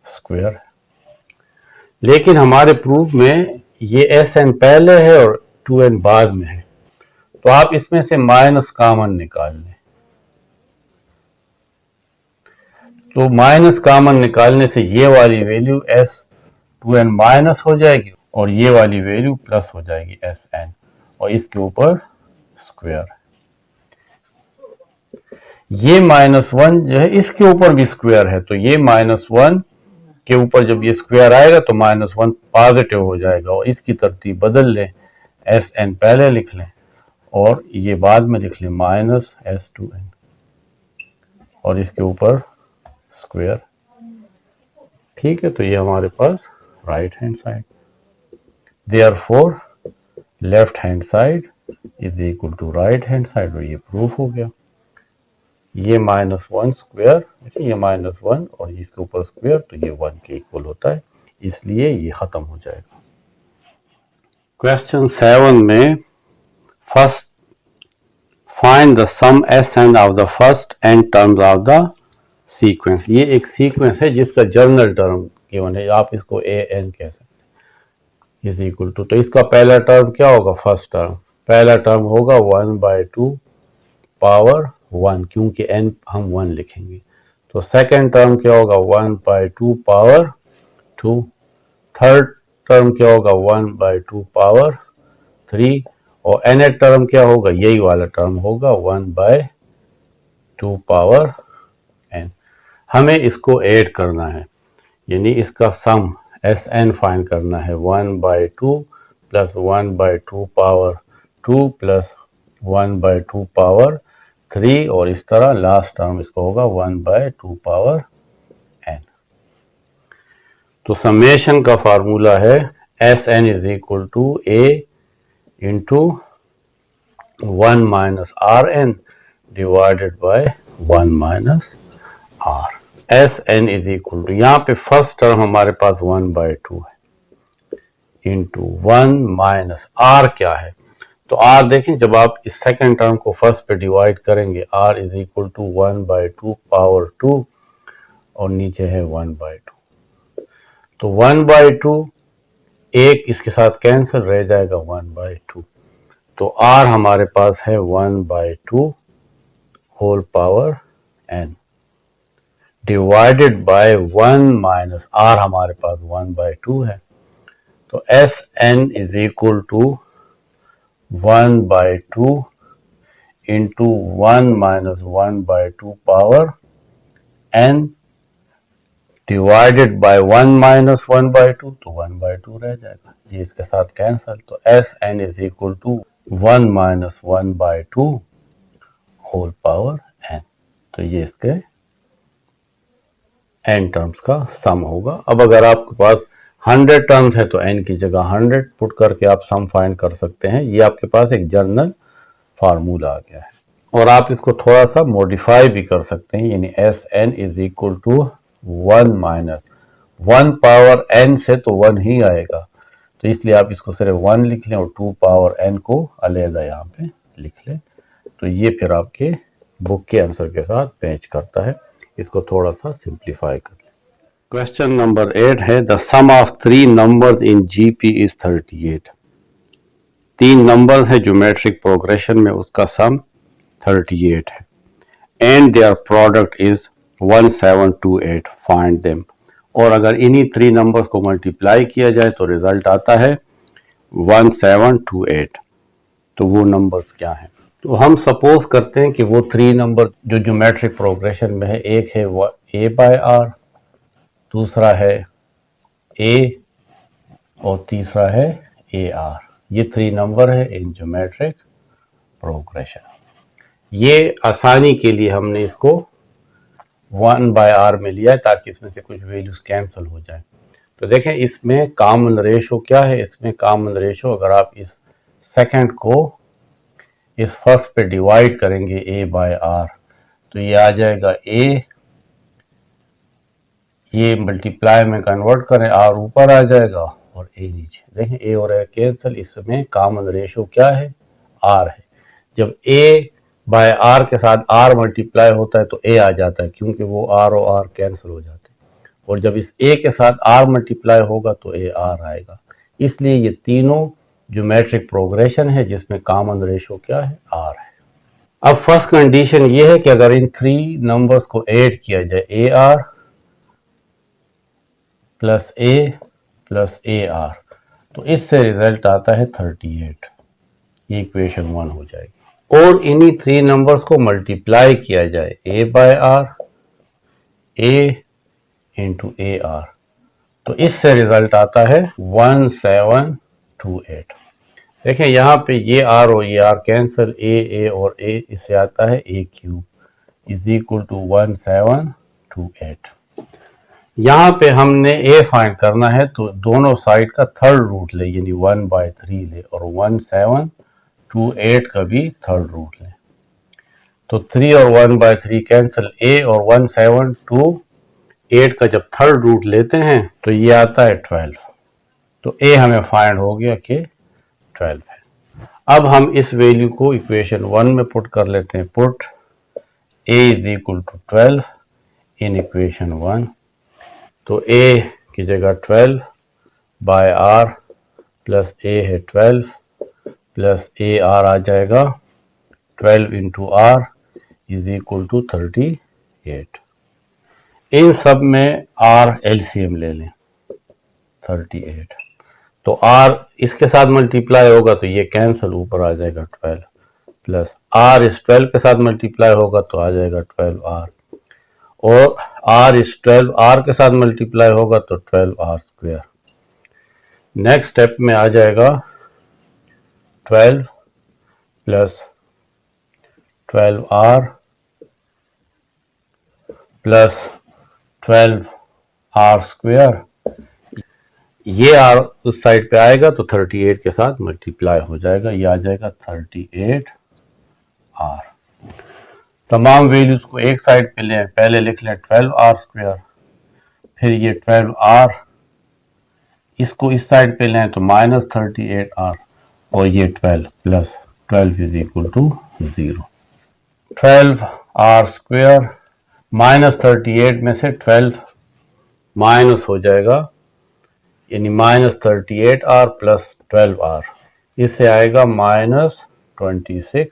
स्क्वायर है। लेकिन हमारे प्रूफ में ये एस एन पहले है और 2n बाद में है, तो आप इसमें से माइनस कॉमन निकाल लें, तो माइनस कॉमन निकालने से ये वाली वैल्यू s 2n माइनस हो जाएगी और ये वाली वैल्यू प्लस हो जाएगी Sn और इसके ऊपर स्क्वायर। ये -1 जो है इसके ऊपर भी स्क्वायर है, तो ये -1 के ऊपर जब ये स्क्वायर आएगा तो -1 पॉजिटिव हो जाएगा और इसकी तरतीब बदल लें, Sn पहले लिख लें और ये बाद में लिख लें -S2n और इसके ऊपर स्क्वायर। ठीक है, तो ये हमारे पास right hand side, therefore left hand side is equal to right hand side, और ये प्रूफ हो गया। ये -1 स्क्वायर, देखिए ये -1 और इसके ऊपर स्क्वायर, तो ये 1 के इक्वल होता है, इसलिए ये खत्म हो जाएगा। क्वेश्चन 7 में first find the sum Sn of the first n terms of the sequence. ये एक सीक्वेंस है जिसका जर्नल टर्म गिवन है, आप इसको an कह सकते हैं, इज इक्वल टू, तो इसका पहला टर्म क्या होगा, फर्स्ट टर्म, पहला टर्म होगा 1/2 पावर 1, क्योंकि n हम 1 लिखेंगे, तो सेकंड टर्म क्या होगा 1/2 पावर 2, थर्ड टर्म क्या होगा 1/2 पावर 3 और nth टर्म क्या होगा, यही वाला टर्म होगा 1/2 पावर n। हमें इसको ऐड करना है, यानी इसका सम Sn फाइंड करना है, 1/2 प्लस 1/2 पावर 2 प्लस 1/2 पावर 3 और इस तरह लास्ट टर्म इसका होगा 1/2 पावर n। तो समेशन का फार्मूला है Sn is equal to a into 1 minus Rn divided by 1 minus R। Sn is equal to, यहाँ पे फर्स्ट टर्म हमारे पास 1/2 है इंटू 1 माइनस R क्या है, तो R देखें जब आप इस सेकंड टर्म को फर्स्ट पे डिवाइड करेंगे, R is equal to 1/2 power 2 और नीचे है 1/2, तो 1/2 एक इसके साथ कैंसिल रह जाएगा 1/2, तो R हमारे पास है 1/2 whole power n divided by 1 minus R हमारे पास 1/2 है, तो Sn is equal to 1/2 into 1 minus 1/2 power n divided by 1 minus 1/2, तो 1/2 रह जाएगा, ये इसके साथ कैंसिल, तो Sn is equal to 1 minus 1/2 whole power n, तो ये इसके n टर्म्स का सम होगा। अब अगर आपके पास 100 टर्म्स है तो n की जगह 100 पुट करके आप सम फाइंड कर सकते हैं, ये आपके पास एक जनरल फार्मूला आ गया है और आप इसको थोड़ा सा मॉडिफाई भी कर सकते हैं, यानी Sn is equal to 1 minus 1 power n से तो 1 ही आएगा, तो इसलिए आप इसको सिर्फ 1 लिख लें और 2 पावर n को अलग यहाँ पे लिख लें, तो ये फिर आपके बुक के आंसर के साथ मैच करता है। इसको थोड़ा सा सिंप्लीफाई कर लें। क्वेश्चन नंबर 8 है the sum of 3 numbers in GP is 38। 3 numbers है ज्योमेट्रिक प्रोग्रेशन में, उसका सम 38 है and their product is 1728, find them. और अगर इन्हीं 3 नंबर्स को मल्टीप्लाई किया जाए तो रिजल्ट आता है 1728, तो वो नंबर्स क्या हैं, तो हम सपोज करते हैं कि वो 3 नंबर जो ज्योमेट्रिक प्रोग्रेशन में है, एक है a/r, दूसरा है a और तीसरा है ar, ये 3 नंबर है इन ज्योमेट्रिक प्रोग्रेशन। ये आसानी के लिए हमने इसको 1/r में लिया है ताकि इसमें से कुछ वैल्यूज कैंसिल हो जाए। तो देखें इसमें कॉमन रेशो क्या है, इसमें कॉमन रेशो अगर आप इस सेकंड को इस फर्स्ट पे डिवाइड करेंगे a/r, तो ये आ जाएगा a, ये मल्टीप्लाई में कन्वर्ट करें r ऊपर आ जाएगा और a नीचे, देखें a और a कैंसिल, इसमें कॉमन रेशो क्या है, r है। जब a/r के साथ r मल्टीप्लाई होता है तो a आ जाता है, क्योंकि वो r और r कैंसिल हो जाते हैं, और जब इस a के साथ r मल्टीप्लाई होगा तो a r आएगा, इसलिए ये तीनों ज्योमेट्रिक प्रोग्रेशन है जिसमें कॉमन रेशो क्या है, r है। अब फर्स्ट कंडीशन ये है कि अगर इन 3 नंबर्स को ऐड किया जाए ar plus a plus A R, तो इससे रिजल्ट आता है 38। ये इक्वेशन 1 हो जाएगी। और इन्हीं 3 नंबर्स को मल्टीप्लाई किया जाए, A by R, A into A R, तो इससे रिजल्ट आता है 1728। देखें यहाँ पे ये आर और ये आर कैंसिल, ए और ए, इससे आता है ए क्यूब इज इक्वल टू 1728। यहाँ पे हमने ए फाइंड करना है, तो दोनों साइड का थर्ड रूट ले, यानी 1/3 ले, और 1728 का भी थर्ड रूट ले। तो 3 और 1/3 कैंसिल, ए और 1728 का जब थर्ड रूट लेते हैं तो ये आता है 12। तो ए हमें फाइंड हो गया कि 12 है। अब हम इस वैल्यू को इक्वेशन 1 में पुट कर लेते हैं। Put a is equal to 12 in equation 1। तो ए की जगह 12 बाय आर प्लस ए है 12 प्लस ए आर आ जाएगा 12 into r is equal to 38। इन सब में आर एलसीएम ले लें, 38। तो आर इसके साथ मल्टीप्लाई होगा तो ये कैंसिल, ऊपर आ जाएगा 12 प्लस आर इस 12 के साथ मल्टीप्लाई होगा तो आ जाएगा 12 आर, और आर इस 12 आर के साथ मल्टीप्लाई होगा तो 12 आर स्क्वायर। नेक्स्ट स्टेप में आ जाएगा 12 plus 12 r plus 12 r square. ये आर उस साइड पे आएगा तो 38 के साथ मल्टीप्लाई हो जाएगा, ये आ जाएगा 38 आर। तमाम वैल्यूज को एक साइड पे लें, पहले लिख लें 12 आर स्क्वायर, फिर ये 12 आर, इसको इस साइड पे लें तो माइनस 38 आर, और ये 12 plus 12 is equal to 0। 12 r square minus 38 में से 12 माइनस हो जाएगा, यानी माइनस 38 आर प्लस 12 आर, इससे आएगा माइनस 26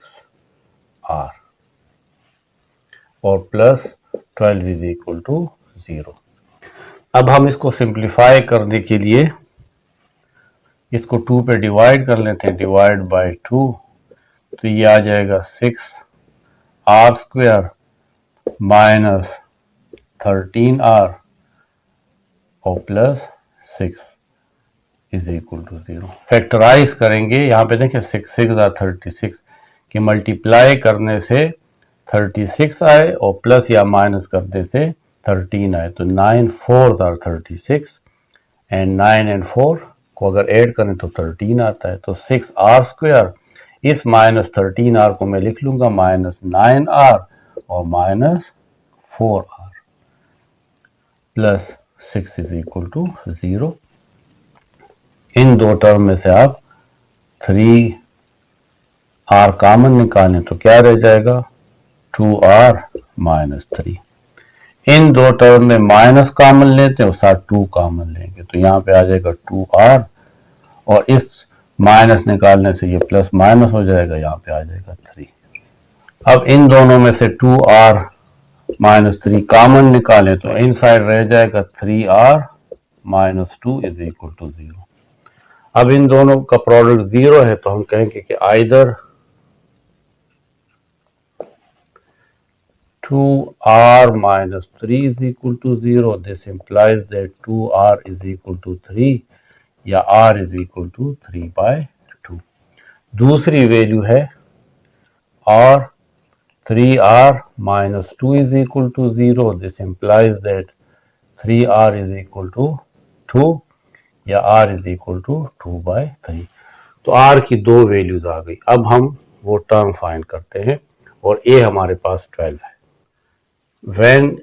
आर और प्लस 12 इज इक्वल टू 0। अब हम इसको सिंप्लीफाई करने के लिए इसको 2 पे डिवाइड कर लेते हैं, डिवाइड बाय 2, तो ये आ जाएगा 6 आर स्क्वायर माइनस 13 आर और plus 6 is equal to 0। Factorise करेंगे, यहाँ पे देखें 6 36 कि मल्टीप्लाई करने से 36 आए और प्लस या माइनस करने से 13 आए, तो 9 4 आर 36 एंड 9 एंड 4 को अगर ऐड करें तो 13 आता है। तो 6 आर स्क्वायर, इस माइनस 13 आर को मैं लिख लूंगा माइनस 9 आर और minus 4 r plus 6 is equal to 0। इन दो टर्म में से आप 3 आर कॉमन निकालें तो क्या रह जाएगा 2 आर माइनस 3। इन दो टर्म में माइनस कॉमन लेते हैं और साथ 2 कॉमन लेंगे, तो यहाँ पे आ जाएगा 2 आर, और इस माइनस निकालने से ये प्लस माइनस हो जाएगा, यहाँ पे आ जाएगा 3। अब इन दोनों में से 2 आर माइनस 3 कॉमन निकालें तो इन साइड रह जाएगा 3 r minus 2 is equal to 0। अब इन दोनों का प्रोडक्ट 0 है तो हम कहेंगे कि either 2r minus 3 is equal to 0. This implies that 2r is equal to 3 या r is equal to 3/2। दूसरी वैल्यू है r 3r minus 2 is equal to 0. This implies that 3r is equal to 2 या r is equal to 2/3। तो r की दो values आ गई। अब हम वो टर्म फाइंड करते हैं और a हमारे पास 12 है। When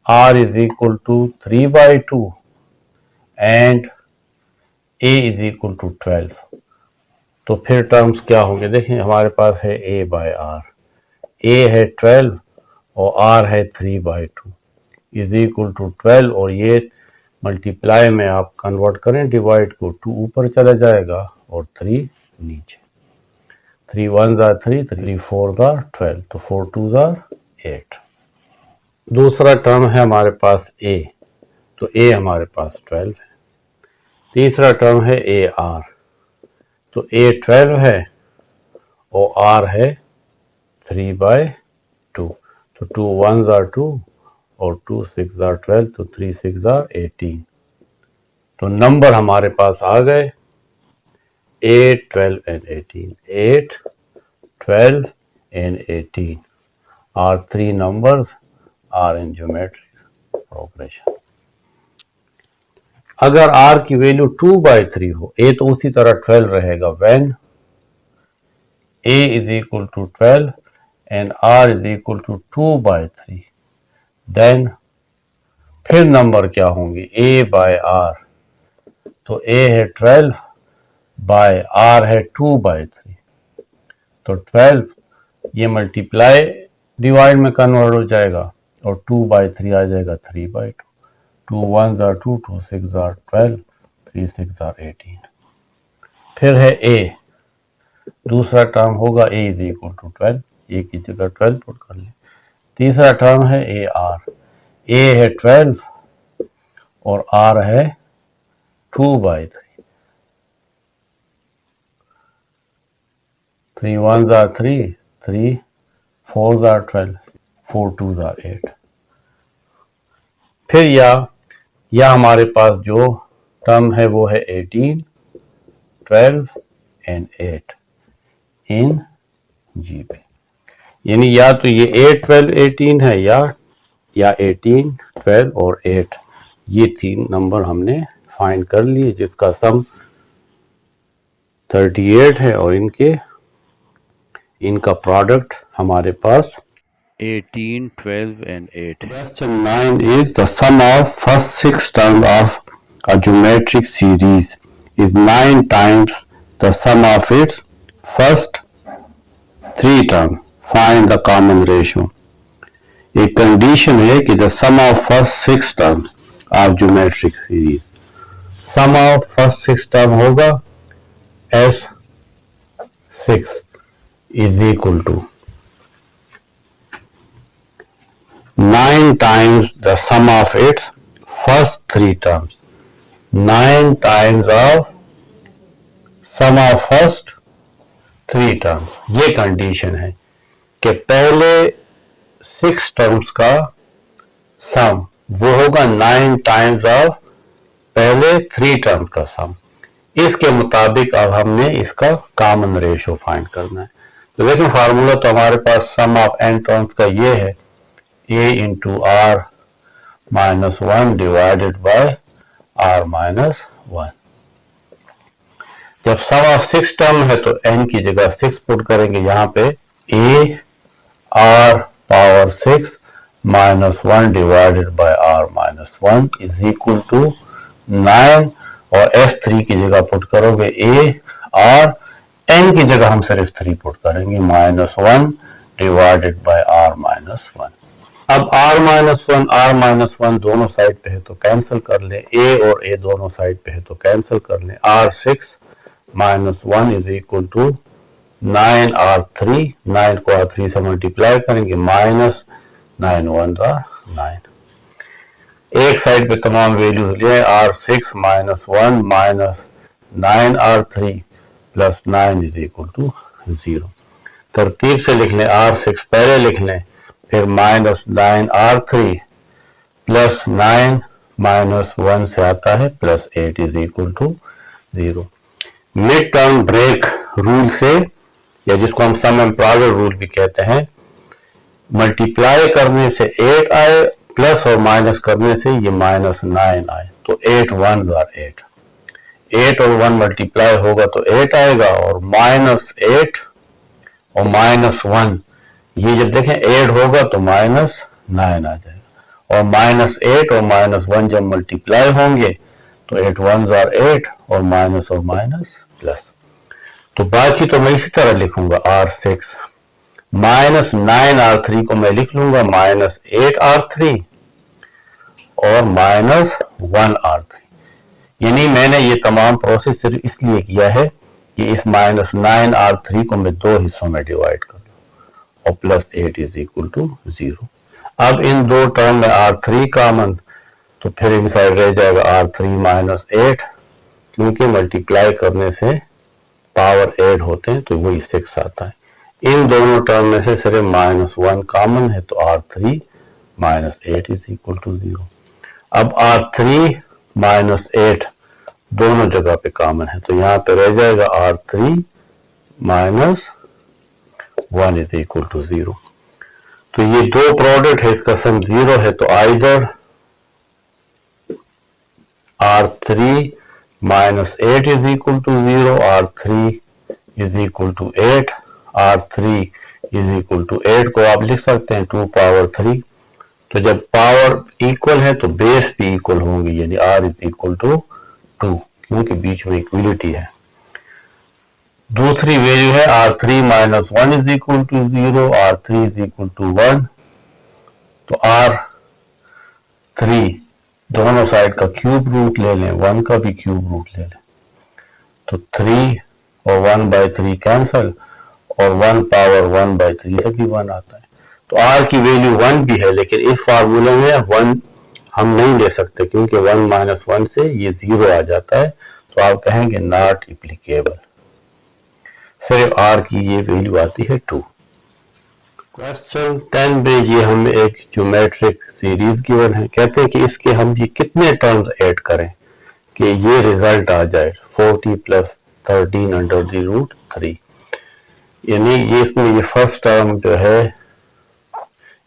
r is equal to 3/2 and a is equal to 12, तो फिर टर्म्स क्या होंगे, देखें हमारे पास है a बाय r, a है 12 और r है 3/2 इज इक्वल टू 12, और ये मल्टीप्लाई में आप कन्वर्ट करें डिवाइड को, 2 ऊपर चला जाएगा और 3 नीचे, 3 1s are 3, 3 4s are 12, तो 4 2s are 8। दूसरा टर्म है हमारे पास a, तो a हमारे पास 12 है। तीसरा टर्म है ए आर, तो ए 12 है और आर है 3/2, तो 2 1s are 2 और 2 6 are 12, तो 3 6 are 18। तो नंबर हमारे पास आ गए 8 12 and 18। 8 12 and 18 are three numbers are in geometric progression। अगर r की वैल्यू 2/3 हो, a तो उसी तरह 12 रहेगा, when a is equal to 12 and r is equal to 2/3, then फिर नंबर क्या होंगे a/r, तो a है 12 बाय r है 2/3, तो 12 ये मल्टीप्लाई डिवाइड में कन्वर्ट हो जाएगा और 2/3 आ जाएगा 3/2। 2 1s are 2, 2 6 are 12, 3 6 are 18। फिर है a, दूसरा टर्म होगा a is equal to 12, a की जगह 12 पुट कर ले। तीसरा टर्म है a r, a है 12 और r है 2/3। 3 1s are 3, 3 4s are 12, 4 2s are 8। फिर या हमारे पास जो टर्म है वो है 18 12 and 8 इन जी पे, यानी या तो ये 8 12 18 है या 18 12 और 8, ये तीन नंबर हमने फाइंड कर लिए जिसका सम 38 है और इनका प्रोडक्ट हमारे पास 18 12 and 8। Question 9 is the sum of first 6 terms of a geometric series is 9 times the sum of its first 3 terms. Find the common ratio. एक कंडीशन है कि the sum of first 6 terms of geometric series, sum of first 6 term होगा S6 is equal to 9 times the sum of its first 3 terms, 9 times of sum of first 3 terms। ये condition है कि पहले 6 terms का सम वो होगा 9 times of पहले 3 terms का सम। इसके मुताबिक अब हमने इसका कॉमन रेशो फाइंड करना है। तो देखिए फार्मूला तो हमारे पास सम ऑफ n टर्म्स का ये है a into r minus 1 divided by r minus 1। जब सम ऑफ 6 टर्म है तो n की जगह 6 पुट करेंगे, यहाँ पे a r power 6 minus 1 divided by r minus 1 is equal to 9 और S3 की जगह पुट करोगे a r, n की जगह हम सिर्फ 3 पुट करेंगे minus 1 divided by r minus 1। अब r माइनस 1 दोनों साइड पे है तो कैंसिल कर ले, a और a दोनों साइड पे है तो कैंसिल कर ले। r6 minus 1 is equal to 9r3, 9 को r3 से मल्टीप्लाई करेंगे माइनस 9 1 9। एक साइड पे तमाम वैल्यूज लिए, r6 minus 1 minus 9r3 plus 9 is equal to 0। तरतीब से लिख लें, r6 पहले लिख लें, फिर माइनस 9r3 प्लस 9 माइनस 1 से आता है plus 8 is equal to 0। Mid term break rule से, या जिसको हम सम एंड प्रोडक्ट रूल भी कहते हैं, मल्टीप्लाई करने से 8 आए, प्लस और माइनस करने से ये माइनस 9 आए, तो 8 1 8, 8 और 1 मल्टीप्लाई होगा तो 8 आएगा और माइनस 8 और माइनस 1, ये जब देखें 8 होगा तो माइनस 9 आ जाएगा और माइनस 8 और माइनस 1 जब मल्टीप्लाई होंगे तो 8 1 8 और माइनस प्लस। तो बाकी तो मैं इसी तरह लिखूंगा, r6 माइनस 9r3 को मैं लिख लूंगा माइनस 8r3 और माइनस 1r3। यानी मैंने ये तमाम प्रोसेस सिर्फ इसलिए किया है कि इस माइनस 9r3 को मैं दो हिस्सों में डिवाइड कर लूं और प्लस 8 इज इक्वल टू 0। अब इन दो टर्म में r3 कॉमन, तो फिर इन साइड रह जाएगा r3 माइनस 8 क्योंकि मल्टीप्लाई करने से पावर ऐड होते हैं तो वही 6 आता है। इन दोनों टर्म में से सिर्फ -1 कॉमन है तो R3 -8 इज इक्वल टू 0। अब R3 -8 दोनों जगह पे कॉमन है तो यहाँ पे रह जाएगा R3 -1 इज इक्वल टू 0। तो ये दो प्रोडक्ट है, इसका सम 0 है तो either R3 -8 is equal to 0, R3 is equal to 8, R3 is equal to 8 को आप लिख सकते हैं 2 पावर 3। तो जब पावर इक्वल है तो बेस भी इक्वल होंगे, यानी R इज इक्वल टू 2, क्योंकि बीच में इक्वलिटी है। दूसरी वैल्यू है R3 -1 is equal to 0, R3 is equal to 1। तो R3 दोनों साइड का क्यूब रूट ले लें, 1 का भी क्यूब रूट ले लें, तो 3 और 1/3 कैंसल और 1 पावर 1/3 से भी 1 आता है। तो R की वैल्यू 1 भी है, लेकिन इस फार्मूले में 1 हम नहीं ले सकते क्योंकि 1 - 1 से ये 0 आ जाता है, तो आप कहेंगे नॉट एप्लीकेबल। सिर्फ R की ये वैल्यू आती है 2। क्वेश्चन 10 में ये हमें एक ज्योमेट्रिक सीरीज गिवन है। कहते हैं कि इसके हम ये कितने टर्म्स ऐड करें कि ये रिजल्ट आ जाए 40 + 13 √ 3। यानी ये इसमें ये फर्स्ट टर्म जो है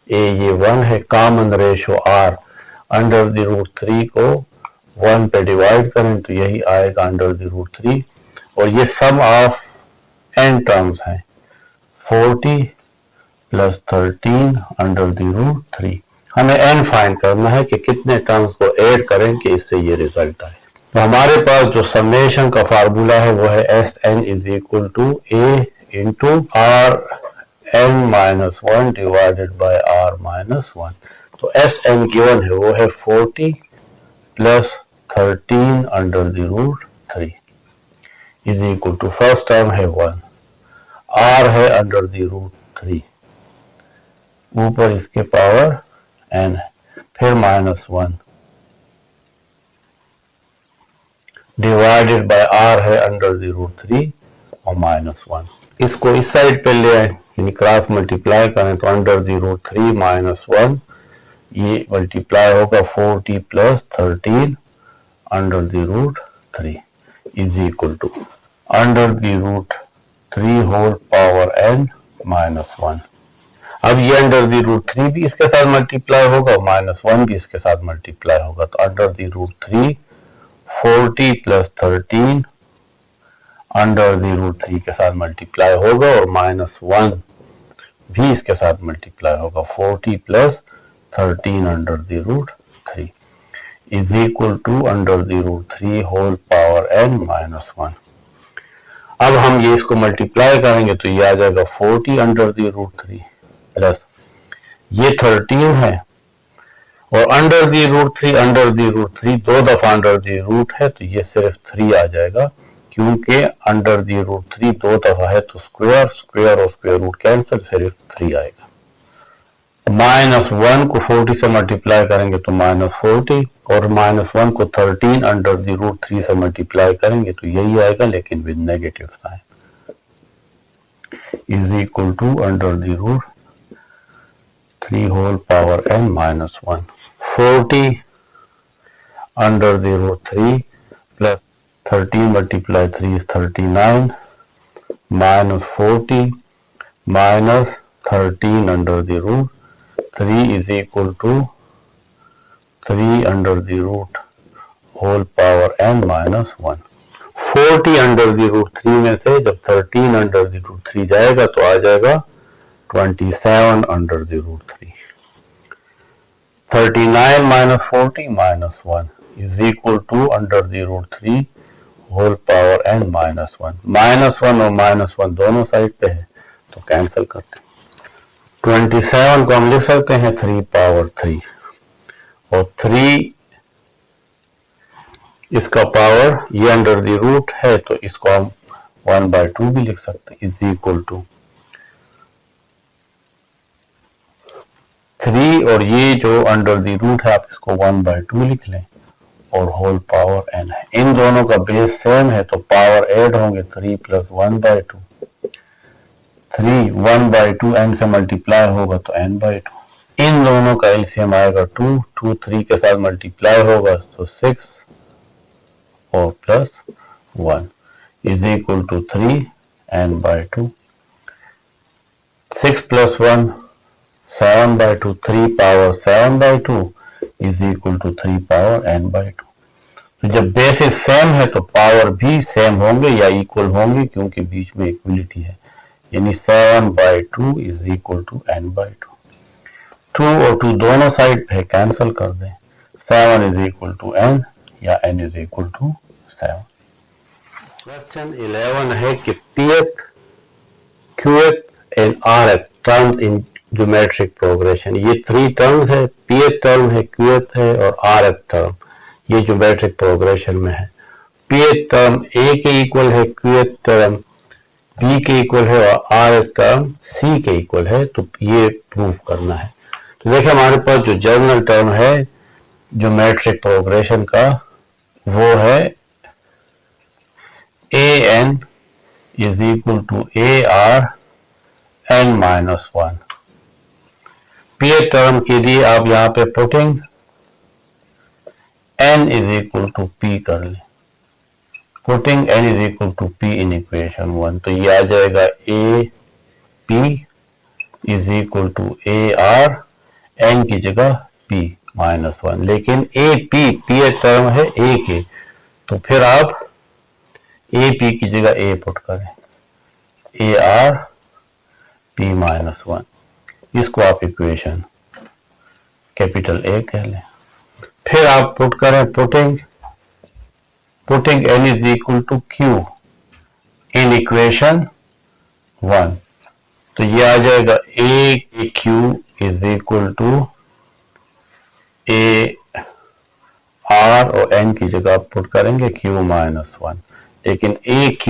ये 1 है, कॉमन रेशो R √3 को 1 पे डिवाइड करें तो यही आएगा √3, और ये सम ऑफ n टर्म्स हैं 40 + 13 √3। हमें n फाइंड करना है कि कितने टर्म्स को ऐड करें कि इससे ये रिजल्ट आए। तो हमारे पास जो समेशन का फार्मूला है वो है Sn = a × Rn-1 divided by R-1। तो Sn गिवन है वो है 40 + 13 √3 is equal to first term है 1, R है √3, ऊपर इसके पावर n है, फिर -1 डिवाइडेड बाय R है √3 और -1। इसको इस साइड पे ले आए, यानी क्रॉस मल्टीप्लाई करें तो √3 -1 ये मल्टीप्लाई होगा 40 + 13 √3 is equal to √3 whole power n -1। अब ये √3 भी इसके साथ मल्टीप्लाई होगा, -1 भी इसके साथ मल्टीप्लाई होगा, तो √3 40 + 13 √3 के साथ मल्टीप्लाई होगा और -1 भी इसके साथ मल्टीप्लाई होगा 40 + 13 √3 is equal to √3 whole power n -1। अब हम ये इसको मल्टीप्लाई करेंगे तो ये आ जाएगा 40 √3 प्लस ये 13 है और √3 दो दफा √रूट है तो ये सिर्फ 3 आ जाएगा, क्योंकि √3 दो दफा है तो स्क्वायर और स्क्वायर रूट कैंसिल, सिर्फ 3 आएगा। -1 को 40 से मल्टीप्लाई करेंगे तो -40 और -1 को 13 √3 से मल्टीप्लाई करेंगे तो यही आएगा, लेकिन with negative sign, is equal to √3 whole power n -1। 40 √3 plus 13 multiply 3 is 39 -40 minus 13 √3 is equal to 3 whole power n -1। 40 √3 में से जब 13 √3 जाएगा तो आ जाएगा 27 √3। 39 minus 40 minus 1 is equal to √3 whole power n -1। -1 और -1 दोनों साइड पे है तो कैंसिल करते हैं। 27 को हम लिख सकते हैं 3 पावर 3 और 3 इसका पावर ये √रूट है तो इसको हम 1/2 भी लिख सकते हैं, इज इक्वल टू 3 और ये जो √रूट है आप इसको 1/2 लिख लें और होल पावर n है। इन दोनों का बेस सेम है तो पावर ऐड होंगे 3 + 1/2, 3 1/2 n से मल्टीप्लाई होगा तो n/2। इन दोनों का एलसीएम आएगा 2, 2 3 के साथ मल्टीप्लाई होगा तो 6 और plus 1 is equal to 3 n/2। 6 + 1 7/2, 3 power 7/2 is equal to 3 power n/2। तो जब बेसिस सेम है तो पावर भी सेम होंगे या इक्वल होंगे क्योंकि बीच में इक्वलिटी है, यानी 7/2 इज इक्वल टू n/2। 2 और 2 दोनों साइड पे कैंसिल कर दें, 7 इज इक्वल टू n या n is equal to 7। Question 11 है कि pth, qth and rth terms in geometric progression. ये 3 टर्म्स है, pth टर्म है, qth है और rth टर्म ये ज्योमेट्रिक प्रोग्रेशन में है। pth टर्म a के इक्वल है, qth टर्म b के इक्वल है और rth टर्म c के इक्वल है, तो ये प्रूफ करना है। तो देखिए हमारे पास जो जनरल टर्म है ज्योमेट्रिक प्रोग्रेशन का वो है an is equal to ar n-1। pth term के लिए आप यहाँ पे putting n is equal to p कर लें, putting n is equal to p in equation 1, तो ये आ जाएगा a p is equal to ar n की जगह p-1, लेकिन a p pth टर्म है a के, तो फिर आप a p की जगह a पुट करें, ar p-1, इसको आप इक्वेशन कैपिटल A कह लें। फिर आप पुट करें putting n is equal to q in equation 1, तो ये आ जाएगा a q is equal to a r और n की जगह आप पुट करेंगे q-1, लेकिन a q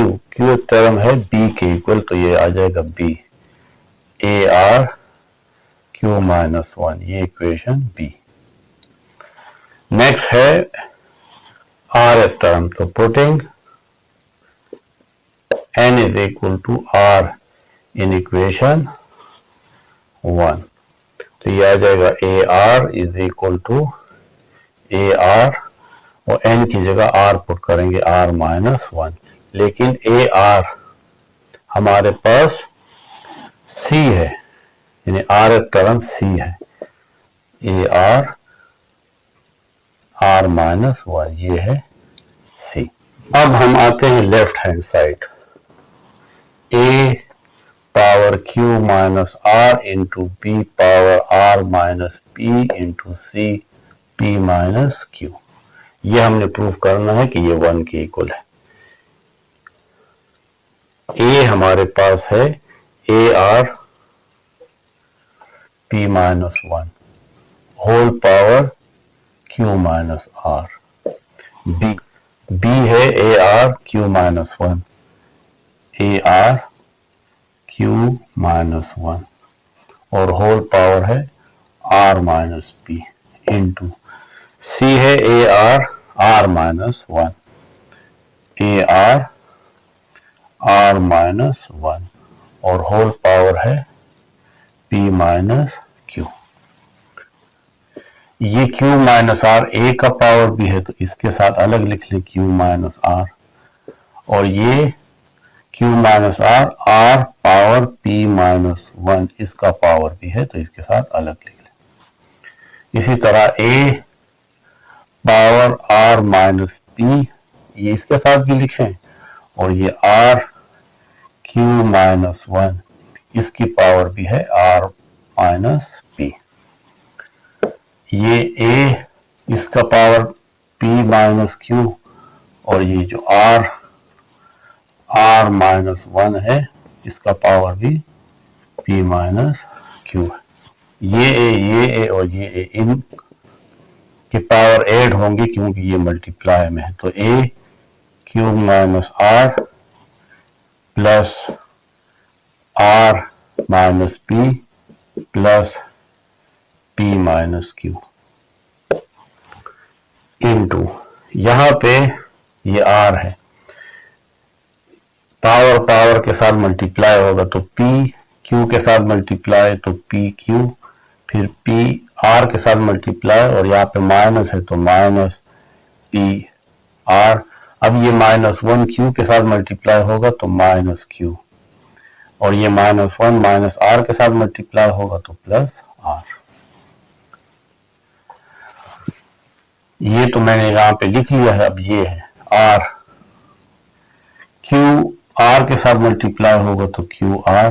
टर्म है b के इक्वल, तो ये आ जाएगा b ar q-1, ये इक्वेशन b। नेक्स्ट है r टर्म, तो putting n is equal to r in equation 1, तो ये आ जाएगा ar is equal to ar और n की जगह r पुट करेंगे r-1, लेकिन ar हमारे पास c है, यानी r टर्म c है, ar r-1 ये है c। अब हम आते हैं left hand side, a power q minus r into b power r minus p into c p minus q, ये हमने प्रूफ करना है कि ये 1 के इक्वल है। a हमारे पास है ar p-1 whole power q minus r, b है ar q-1, ar q-1 और होल पावर है r minus p into c है ar r-1, ar r-1 और होल पावर है p माइनस q। ये q माइनस r a का power भी है तो इसके साथ अलग लिख लें q माइनस r, और ये q minus r r power p minus 1 इसका पावर भी है तो इसके साथ अलग लिख लें। इसी तरह a power r minus p ये इसके साथ भी लिखें, और ये r q माइनस 1 इसकी पावर भी है r माइनस p। ये a इसका पावर p माइनस q और ये जो r माइनस 1 है इसका पावर भी p माइनस q है। ये a और ये a इन के पावर ऐड होंगे क्योंकि ये मल्टीप्लाई में है, तो a q minus r plus r minus p plus p minus q into यहाँ पे ये आर है, पावर पावर के साथ मल्टीप्लाई होगा तो पी क्यू के साथ मल्टीप्लाई तो पी क्यू, फिर पी आर के साथ मल्टीप्लाई, और यहाँ पे माइनस है तो माइनस पी आर। अब ये -1 क्यू के साथ मल्टीप्लाई होगा तो माइनस क्यू, और ये -1 माइनस आर के साथ मल्टीप्लाई होगा तो प्लस आर। ये तो मैंने यहाँ पे लिख लिया है। अब ये है आर, क्यू आर के साथ मल्टीप्लाई होगा तो Q R,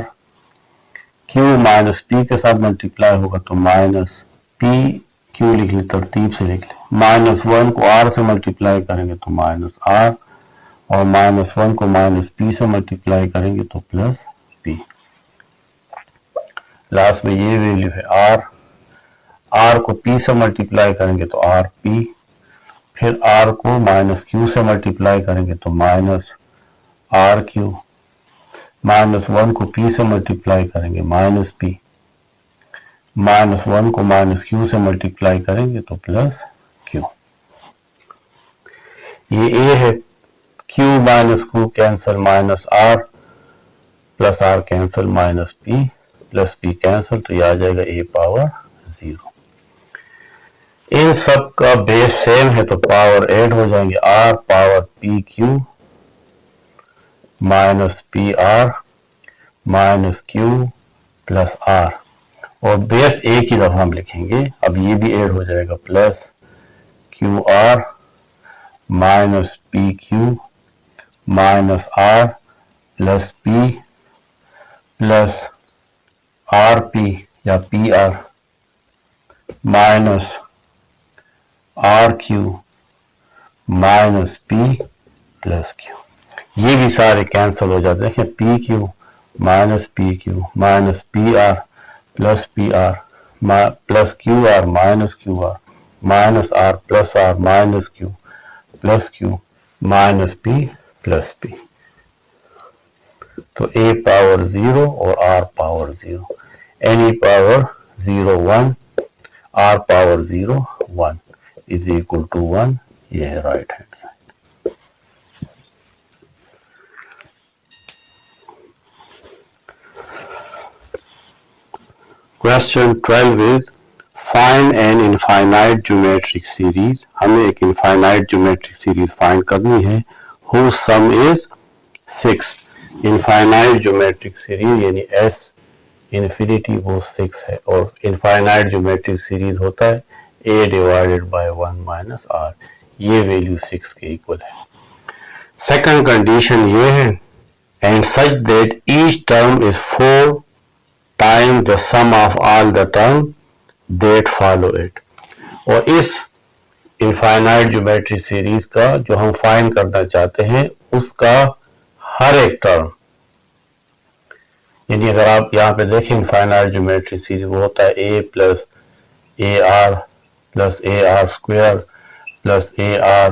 Q minus P के साथ मल्टीप्लाई होगा तो माइनस पी क्यू, लिख ले तरतीब से लिख ले। -1 को आर से मल्टीप्लाई करेंगे तो माइनस आर, और -1 को माइनस पी से मल्टीप्लाई करेंगे तो प्लस पी। लास्ट में ये वैल्यू है आर, आर को पी से मल्टीप्लाई करेंगे तो आर पी, फिर आर को माइनस क्यू से मल्टीप्लाई करेंगे तो माइनस आर क्यू, -1 को पी से मल्टीप्लाई करेंगे माइनस पी, -1 को माइनस क्यू से मल्टीप्लाई करेंगे तो प्लस क्यू। ये ए है, q minus q cancel, minus are plus r cancel, minus P plus p cancel, तो ये आ जाएगा ए पावर 0। इन सब का बेस सेम है तो पावर ऐड हो जाएंगे, r power p Q minus P R minus Q plus r, और बेस एक ही दफा हम लिखेंगे। अब ये भी ऐड हो जाएगा, plus Q R minus P Q minus are plus P plus R P या P are minus R Q minus P plus Q. ये भी सारे कैंसिल हो जाते हैं। P Q minus P R plus P R plus Q R minus are plus R minus Q plus Q minus P plus P. तो A power 0 और R power 0, any power 0 1, are power 0 1 is equal to 1। ये है right hand side. Question 12 is find an infinite geometric series. हमें एक infinite geometric series find करनी है whose sum is 6। Infinite geometric series यानी s infinity वो 6 है, और इनफाइनाइट ज्योमेट्रिक सीरीज होता है a divided by 1 minus r। ये वैल्यू 6 के इक्वल है। सेकंड कंडीशन ये है, and such that each term is 4 times the sum of all the term that follow it. और इस इनफाइनाइट ज्योमेट्रिक सीरीज का जो हम फाइंड करना चाहते हैं उसका हर एक टर्म, यानी अगर आप यहाँ पे देखें इनफाइनाइट ज्योमेट्रिक सीरीज वो होता है a plus A R plus A R square plus A R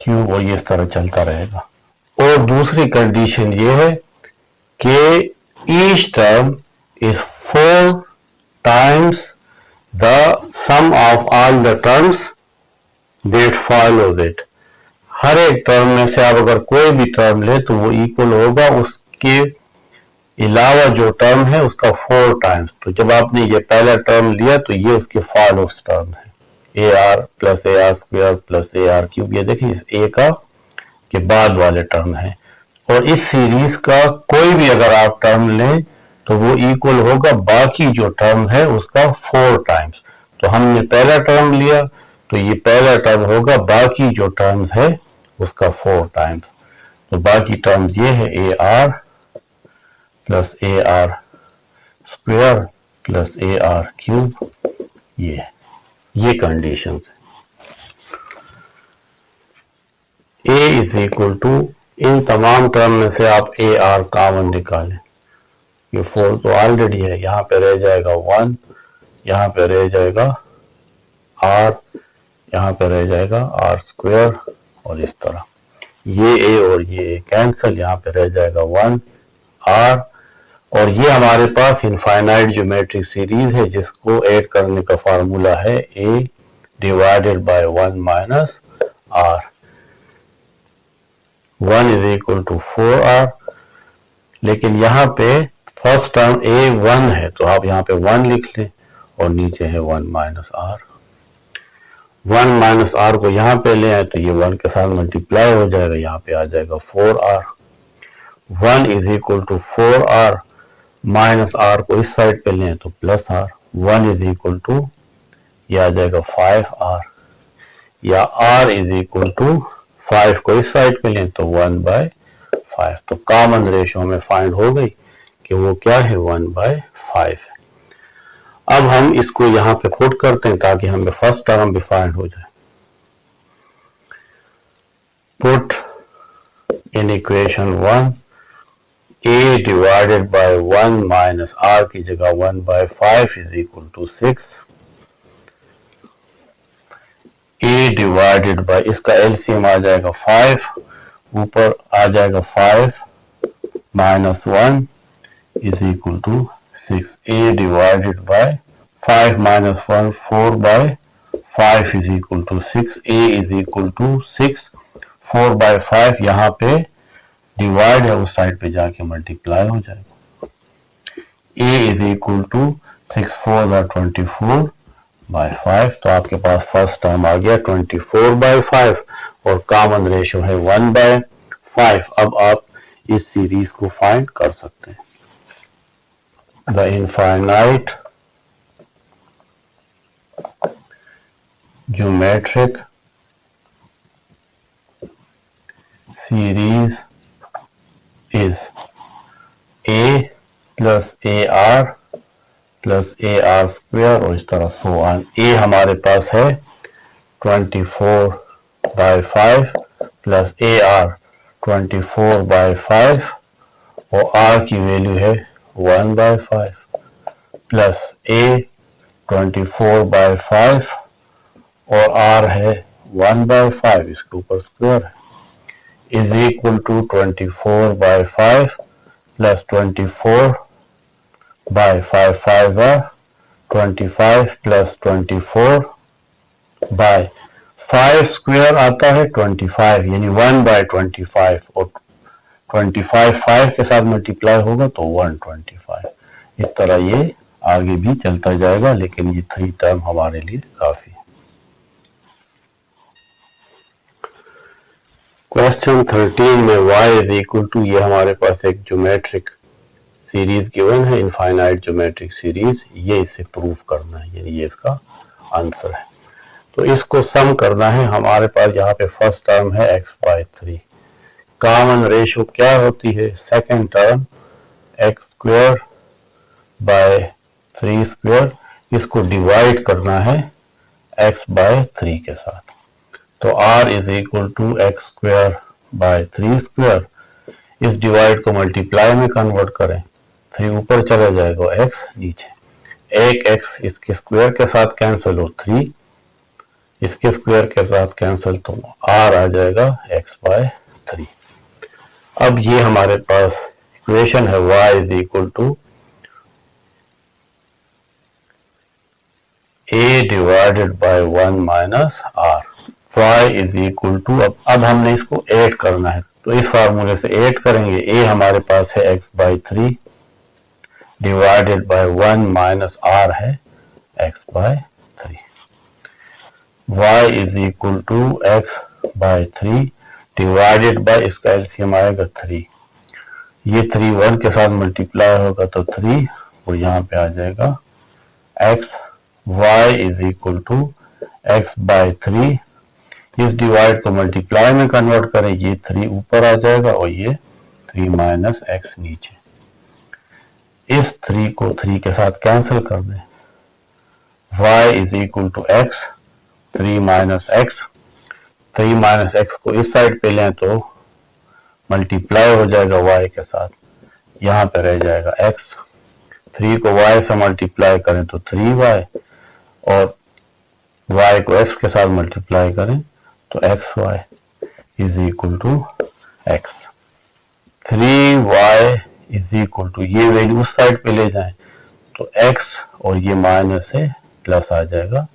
cube, और ये इस तरह चलता रहेगा। और दूसरी कंडीशन ये है कि each term is 4 times the sum of all the terms that follows it। हर एक टर्म में से आप अगर कोई भी टर्म ले तो वो इक्वल होगा उसके अलावा जो टर्म है उसका 4 टाइम्स। तो जब आपने ये पहला टर्म लिया तो ये उसके फॉलोस टर्म है, A R plus A R square plus A R cube. ये देखिए इस ए का के बाद वाले टर्म है, और इस सीरीज का कोई भी अगर आप टर्म लें तो वो इक्वल होगा बाकी जो टर्म है उसका 4 टाइम्स। तो हमने पहला टर्म लिया तो ये पहला टर्म होगा बाकी जो टर्म्स है उसका 4 टाइम्स। तो बाकी टर्म्स ये है A R plus A R square plus A R cube. ये कंडीशन है। ए इज इक्वल टू, इन तमाम टर्म में से आप ए आर कॉमन निकालें। ये 4 तो ऑलरेडी है, यहाँ पे रह जाएगा 1, यहाँ पे रह जाएगा r, यहाँ पे रह जाएगा r स्क्वायर, और इस तरह ये a और ये a कैंसिल, यहाँ पे रह जाएगा 1 r। और ये हमारे पास इनफाइनाइट ज्योमेट्रिक सीरीज है जिसको ऐड करने का फार्मूला है a divided by 1 minus r, 1 is equal to 4r। लेकिन यहाँ पे फर्स्ट टर्म a1 है तो आप यहाँ पे 1 लिख लें और नीचे है 1 माइनस r। 1 माइनस r को यहाँ पे ले आए तो ये 1 के साथ मल्टीप्लाई हो जाएगा, यहाँ पे आ जाएगा 4r। 1 is equal to 4r minus r को इस साइड पे लें तो plus r। 1 is equal to ये आ जाएगा 5r, या r इज इक्वल टू 5 को इस साइड पे लें तो 1/5। तो कॉमन रेशियो में फाइंड हो गई कि वो क्या है, 1/5 है। अब हम इसको यहां पे पुट करते हैं ताकि हमें फर्स्ट टर्म भी फाइंड हो जाए। Put in equation 1 a divided by 1 minus r की जगह 1/5 is equal to 6। a divided by, इसका एलसीएम आ जाएगा 5, ऊपर आ जाएगा 5 minus 1 is equal to 6। a divided by 5 minus 1 4/5 is equal to 6। a is equal to 6 4/5, यहाँ पे डिवाइड है, उस साइड पे जाके मल्टीप्लाई हो जाएगा। a is equal to 6 4 24/5। तो आपके पास फर्स्ट टर्म आ गया 24/5 और कॉमन रेशियो है 1/5। अब आप इस सीरीज को फाइंड कर सकते हैं। The infinite geometric series is a plus AR plus AR square और इस तरह सो ऑन। a हमारे पास है 24/5 प्लस AR 24/5 और r की वैल्यू है 1/5 प्लस a 24/5 और r है 1/5, इसके ऊपर स्क्वायर है, is equal to 24/5 plus 24/5 5 25 plus 24/5 square आता है 25, यानी 1/25 और 25 5 के साथ मल्टीप्लाई होगा तो 125। इस तरह ये आगे भी चलता जाएगा, लेकिन ये 3 टर्म हमारे लिए काफी है। क्वेश्चन 13 में y इज इक्वल टू, ये हमारे पास एक ज्योमेट्रिक सीरीज गिवन है, इनफाइनाइट ज्योमेट्रिक सीरीज, ये इसे प्रूव करना है, यानी ये इसका आंसर है। तो इसको सम करना है। हमारे पास यहाँ पे फर्स्ट टर्म है x/3, कॉमन रेशियो क्या होती है, second term x² by 3 square, इसको डिवाइड करना है x/3 के साथ। तो r is equal to x² by 3 square, इस डिवाइड को मल्टीप्लाई में कन्वर्ट करें, 3 ऊपर चला जाएगा, x नीचे, एक x इसके स्क्वायर के साथ कैंसिल हो, 3 इसके स्क्वायर के साथ कैंसिल, तो r आ जाएगा x/3। अब ये हमारे पास इक्वेशन है y is equal to a divided by 1 minus r, y is equal to, अब हमने इसको ऐड करना है, तो इस फार्मूले से ऐड करेंगे। a हमारे पास है x/3 divided by 1 minus r है x/3, y is equal to x/3 divided by, इसका एलसीएम आएगा 3, ये 3 1 के साथ मल्टीप्लाई होगा तो 3 और यहाँ पे आ जाएगा x, y is equal to x/3, इस डिवाइड को मल्टीप्लाई में कन्वर्ट करें, ये 3 ऊपर आ जाएगा और ये 3 माइनस x नीचे, इस 3 को 3 के साथ कैंसिल कर दें, y is equal to x 3 minus x, 3 minus x को इस साइड पे लें तो मल्टीप्लाई हो जाएगा y के साथ, यहाँ पे रह जाएगा x, 3 को y से मल्टीप्लाई करें तो 3y और y को x के साथ मल्टीप्लाई करें तो xy is equal to x। 3y is equal to, ये वैल्यू उस साइड पे ले जाएं तो x और ये माइनस है, प्लस आ जाएगा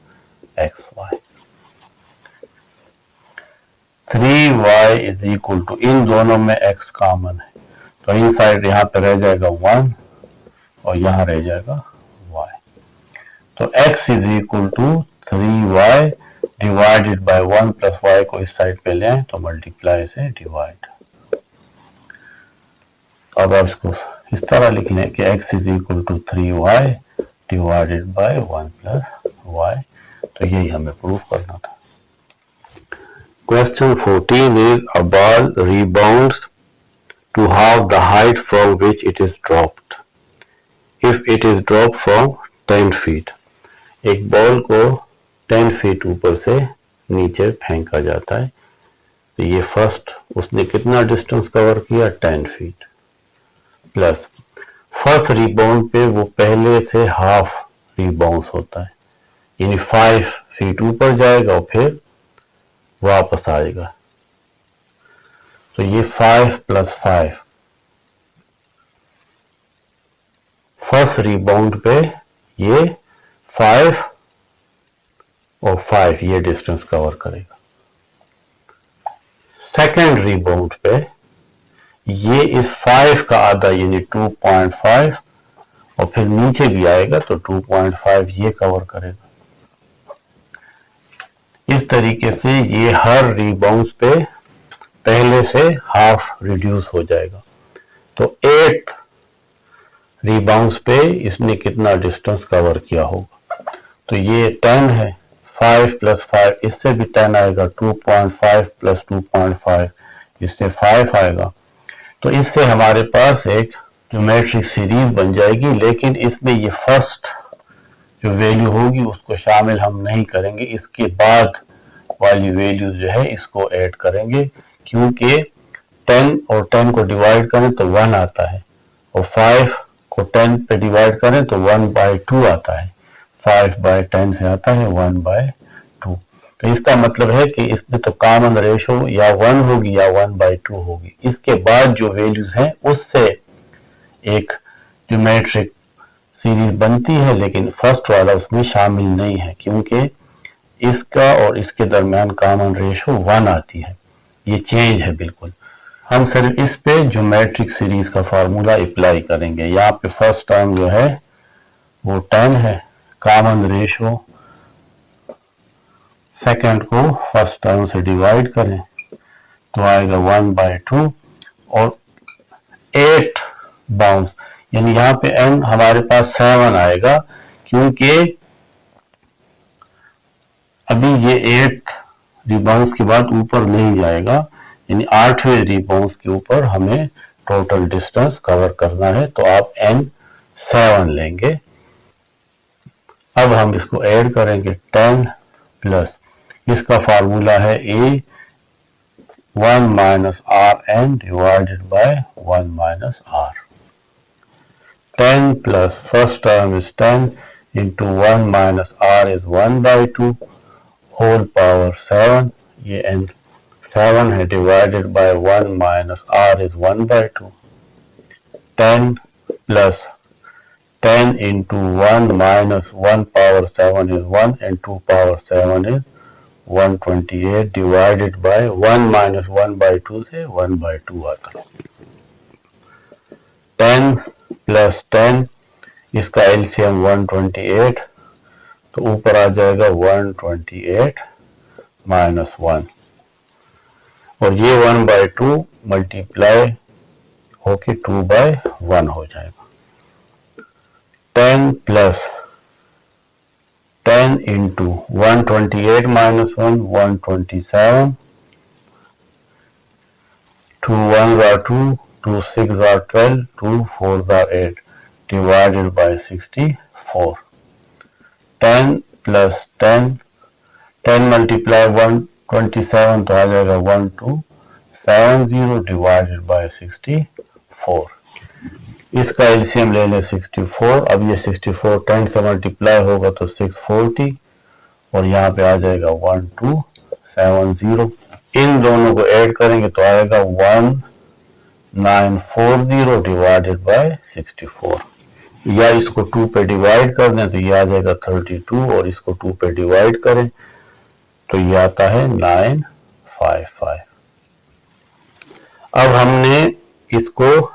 xy। 3y is equal to, इन दोनों में x कॉमन है तो इन साइड यहाँ पे रह जाएगा 1 और यहाँ रह जाएगा y। तो x is equal to 3y divided by 1 plus y को इस साइड पे लें तो मल्टीप्लाई से डिवाइड। अब आप इसको इस तरह लिख लें कि x is equal to 3y divided by 1 plus y। तो यही हमें प्रूफ करना था। Question 14 is a ball rebounds to half the height from which it is dropped if it is dropped from 10 feet। एक बॉल को 10 feet ऊपर से नीचे फेंका जाता है तो ये फर्स्ट उसने कितना डिस्टेंस कवर किया 10 फीट प्लस फर्स्ट रिबाउंड पे वो पहले से हाफ रिबाउंस होता है यानी 5 फीट ऊपर जाएगा और फिर वापस आएगा। तो ये 5 प्लस 5 फर्स्ट रिबाउंड पे ये 5 और 5 ये डिस्टेंस कवर करेगा। सेकेंड रिबाउंड पे ये इस 5 का आधा यानी 2.5 और फिर नीचे भी आएगा तो 2.5 ये कवर करेगा। इस तरीके से ये हर रिबाउंस पे पहले से हाफ रिड्यूस हो जाएगा। तो 8th रिबाउंस पे इसने कितना डिस्टेंस कवर किया होगा। तो ये 10 है 5 प्लस 5 इससे भी 10 आएगा 2.5 प्लस 2.5 इससे 5 आएगा। तो इससे हमारे पास एक ज्योमेट्रिक सीरीज बन जाएगी लेकिन इसमें ये फर्स्ट जो वैल्यू होगी उसको शामिल हम नहीं करेंगे। इसके बाद वाली वैल्यू जो है इसको ऐड करेंगे क्योंकि 10 और 10 को डिवाइड करें तो 1 आता है और 5 को 10 पे डिवाइड करें तो 1/2 आता है। 5/10 से आता है 1/2। तो इसका मतलब है कि इसमें तो कॉमन रेशो या 1 होगी या 1/2 होगी। इसके बाद जो वैल्यूज हैं उससे एक ज्योमेट्रिक सीरीज बनती है लेकिन फर्स्ट वाला उसमें शामिल नहीं है क्योंकि इसका और इसके दरमियान कॉमन रेशो 1 आती है। ये चेंज है बिल्कुल। हम सिर्फ इस पे ज्योमेट्रिक सीरीज का फार्मूला अप्लाई करेंगे। यहाँ पे फर्स्ट टर्म जो है वो 10 है, कॉमन रेशो सेकंड को फर्स्ट टर्म से डिवाइड करें तो आएगा 1/2 और 8 बाउंस यानी यहाँ पे n हमारे पास 7 आएगा क्योंकि अभी ये 8 रिबाउंस के बाद ऊपर नहीं जाएगा यानी 8वें रिबाउंस के ऊपर हमें टोटल डिस्टेंस कवर करना है तो आप n 7 लेंगे। अब हम इसको ऐड करेंगे 10 प्लस इसका फार्मूला है a 1 minus rn divided by 1 minus r। 10 plus first term is 10 into 1 minus r is 1/2 whole power 7। ये n 7 है divided by 1 minus r is 1/2। 10 plus 10 into 1 minus 1 power 7 is 1 and 2 power 7 is 128 divided by 1 minus 1/2 से 1/2 आता है। 10 plus 10 इसका LCM 128 तो ऊपर आ जाएगा 128 माइनस 1 और ये 1/2 मल्टीप्लाई होके 2/1 हो जाएगा। 10 plus 10 into 128 minus 1 127 2 1s are 2 2 6s are 12 2 4s are 8 divided by 64। 10 plus 10 10 multiply 127 तो आ जाएगा 1270 divided by 64। इसका एलसीएम ले लें 64। अब ये 64 10 से मल्टीप्लाई होगा तो 640 और यहाँ पे आ जाएगा 1270। इन दोनों को ऐड करेंगे तो आएगा 1940 डिवाइडेड बाय 64। या इसको 2 पे डिवाइड कर दें तो ये आ जाएगा 32 और इसको 2 पे डिवाइड करें तो ये आता है 955। अब हमने इसको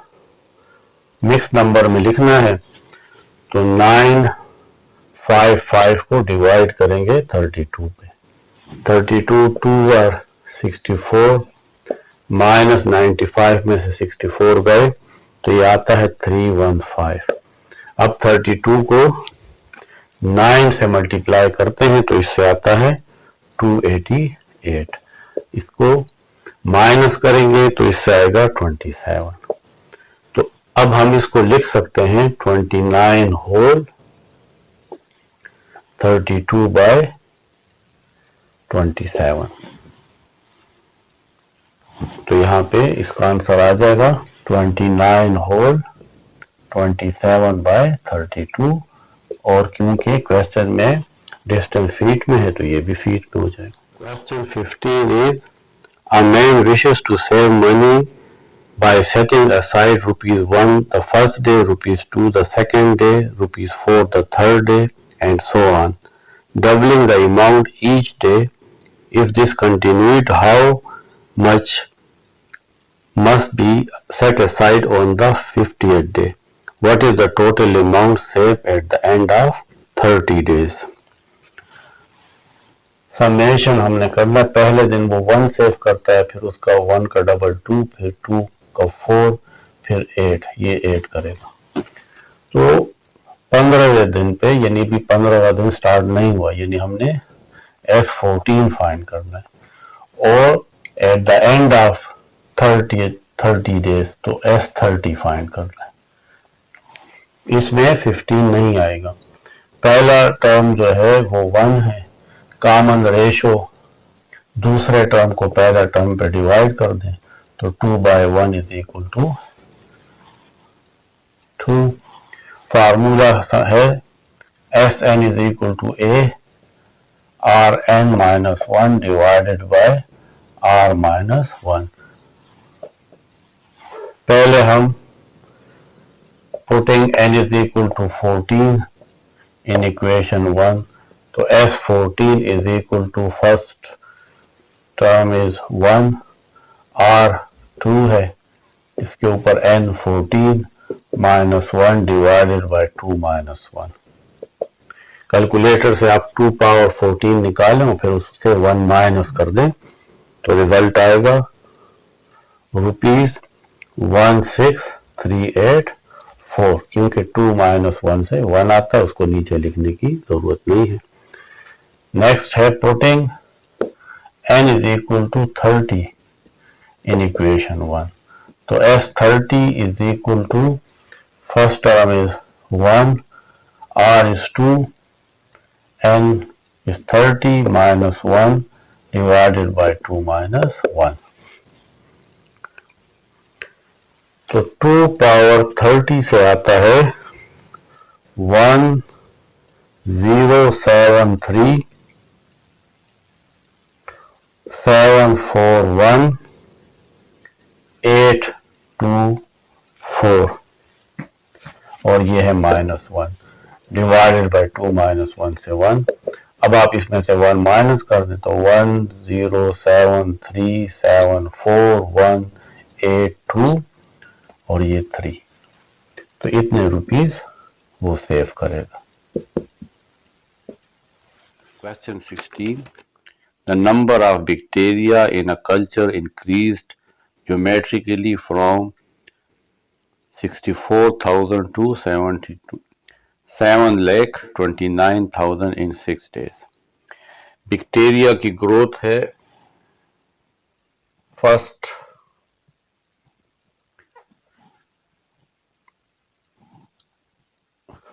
मिक्स नंबर में लिखना है, तो 955 को डिवाइड करेंगे 32 पे। 32 2 बार 64 माइनस 95 में से 64 गए तो ये आता है 315। अब 32 को 9 से मल्टीप्लाई करते हैं तो इससे आता है 288। इसको माइनस करेंगे तो इससे आएगा 27। तो अब हम इसको लिख सकते हैं 29 होल 32 बाय 27। तो यहाँ पे इसका आंसर आ जाएगा 29 होल 27 बाय 32। और क्योंकि क्वेश्चन में डिस्टेंस फीट में है तो ये भी फीट में हो जाएगा। Question 15 is a man wishes to save money by setting aside ₹1 the first day, ₹2 the second day, ₹4 the third day, and so on, doubling the amount each day. If this continued, how much must be set aside on the 50th day? What is the total amount saved at the end of 30 days? Summation हमने करना, पहले दिन वो 1 save करता है, फिर उसका 1 का डबल 2, फिर 2 का 4, फिर 8, ये 8 करेगा। तो 15वें दिन पे, यानी भी 15वां दिन स्टार्ट नहीं हुआ, यानी हमने S14 फाइंड करना है, और at the end of 30 days तो S30 फाइंड करना है। इसमें 15 नहीं आएगा। पहला टर्म जो है वो 1 है, कॉमन रेशो दूसरे टर्म को पहला टर्म पे डिवाइड कर दें तो 2/1 इज इक्वल टू 2। फार्मूला है Sn is equal to A Rn-1 divided by R-1। पहले हम putting n is equal to 14 in equation 1, तो S14 is equal to first term is 1, R2 है, इसके ऊपर N14 -1 डिवाइडेड बाय 2 -1। कैलकुलेटर से आप 2 power 14 निकालें और फिर उससे 1 माइनस कर दें तो रिजल्ट आएगा ₹16,384। क्योंकि 2 - 1 से 1 आता है, उसको नीचे लिखने की जरूरत नहीं है। नेक्स्ट है putting n is equal to 30 in equation 1, तो S30 is equal to first term is 1, R is 2, n is 30 -1 divided by 2 -1। तो 2 पावर 30 से आता है 1073741824 और ये है -1 डिवाइडेड बाय 2 -1 से 1। अब आप इसमें से 1 माइनस कर दें तो 1073741824 और ये 3, तो इतने रुपीस वो सेव करेगा। Question 16, the number of bacteria in a culture increased geometrically from 64,000 to 7,29,000 in 6 days। Bacteria की ग्रोथ है, फर्स्ट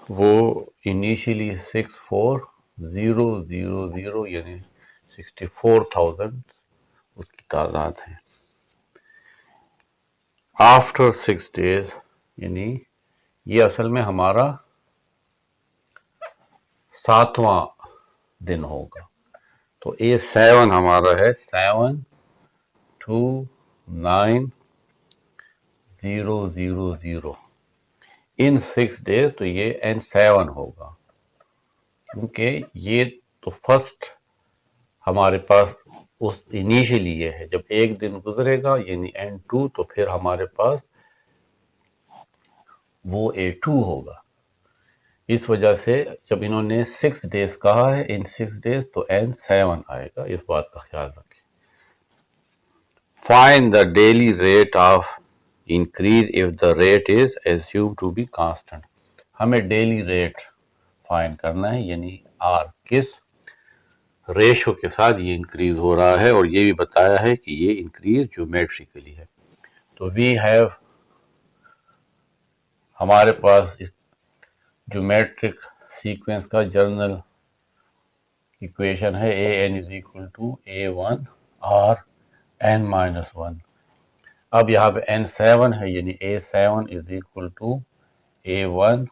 वो इनिशियली 64,000 यानी 64,000 उसकी तादाद है। आफ्टर 6 डेज यानी ये असल में हमारा 7वां दिन होगा, तो ये 7 हमारा है 729,000 इन 6 डेज, तो ये N7 होगा क्योंकि ये तो फर्स्ट हमारे पास उस इनिशियली ये है, जब एक दिन गुजरेगा यानी N2 तो फिर हमारे पास वो A2 होगा। इस वजह से जब इन्होंने 6 डेज कहा है, इन 6 डेज तो N7 आएगा, इस बात का ख्याल रखें। Find the daily rate of increase if the rate is assumed to be constant. हमें डेली रेट फाइंड करना है, यानी आर किस रेशो के साथ ये इंक्रीज हो रहा है, और ये भी बताया है कि ये इंक्रीज ज्योमेट्रिकली है। तो वी हैव, हमारे पास इस ज्योमेट्रिक सीक्वेंस का जर्नल इक्वेशन है A N is equal to A1 R N-1। अब यहाँ पे N7 है, यानी A7 is equal to A1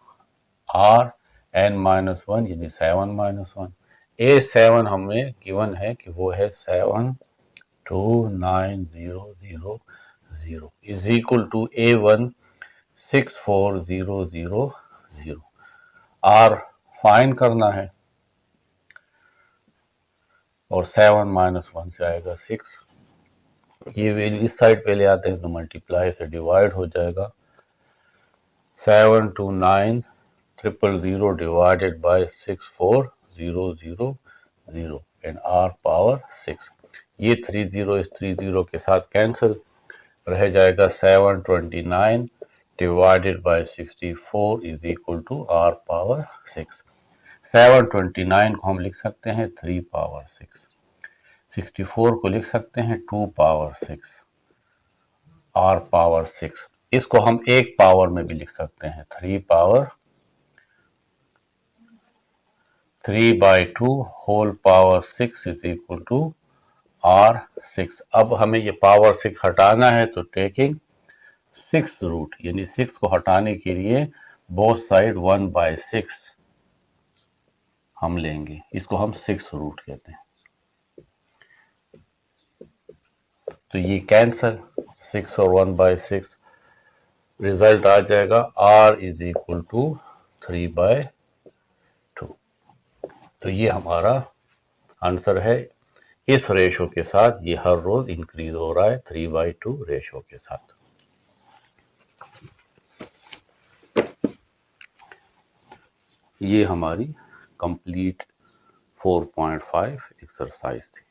R N-1 यानी 7-1। A7 हमें गिवन है कि वो है 729,000 is equal to A1 64,000। R find करना है और 7-1 से आएगा 6। ये वैल्यू इस साइड पे ले आते हैं तो मल्टीप्लाई से डिवाइड हो जाएगा। 729,000 divided by 64,000 and r power 6। ये 30 इस 30 के साथ कैंसिल, रह जाएगा 729 divided by 64 is equal to r power 6। 729 को हम लिख सकते हैं 3 पावर 6, 64 को लिख सकते हैं 2 पावर 6, आर पावर 6। इसको हम एक पावर में भी लिख सकते हैं, 3/2 whole power 6 is equal to r 6। अब हमें ये पावर 6 हटाना है, तो टेकिंग 6 रूट, यानी 6 को हटाने के लिए बोथ साइड 1/6 हम लेंगे, इसको हम 6 रूट कहते हैं। तो ये कैंसल, 6 और 1/6, रिजल्ट आ जाएगा R इज इक्वल टू 3/2। तो ये हमारा आंसर है। इस रेशो के साथ ये हर रोज इंक्रीज हो रहा है, 3/2 रेशो के साथ। ये हमारी कंप्लीट 4.5 एक्सरसाइज थी।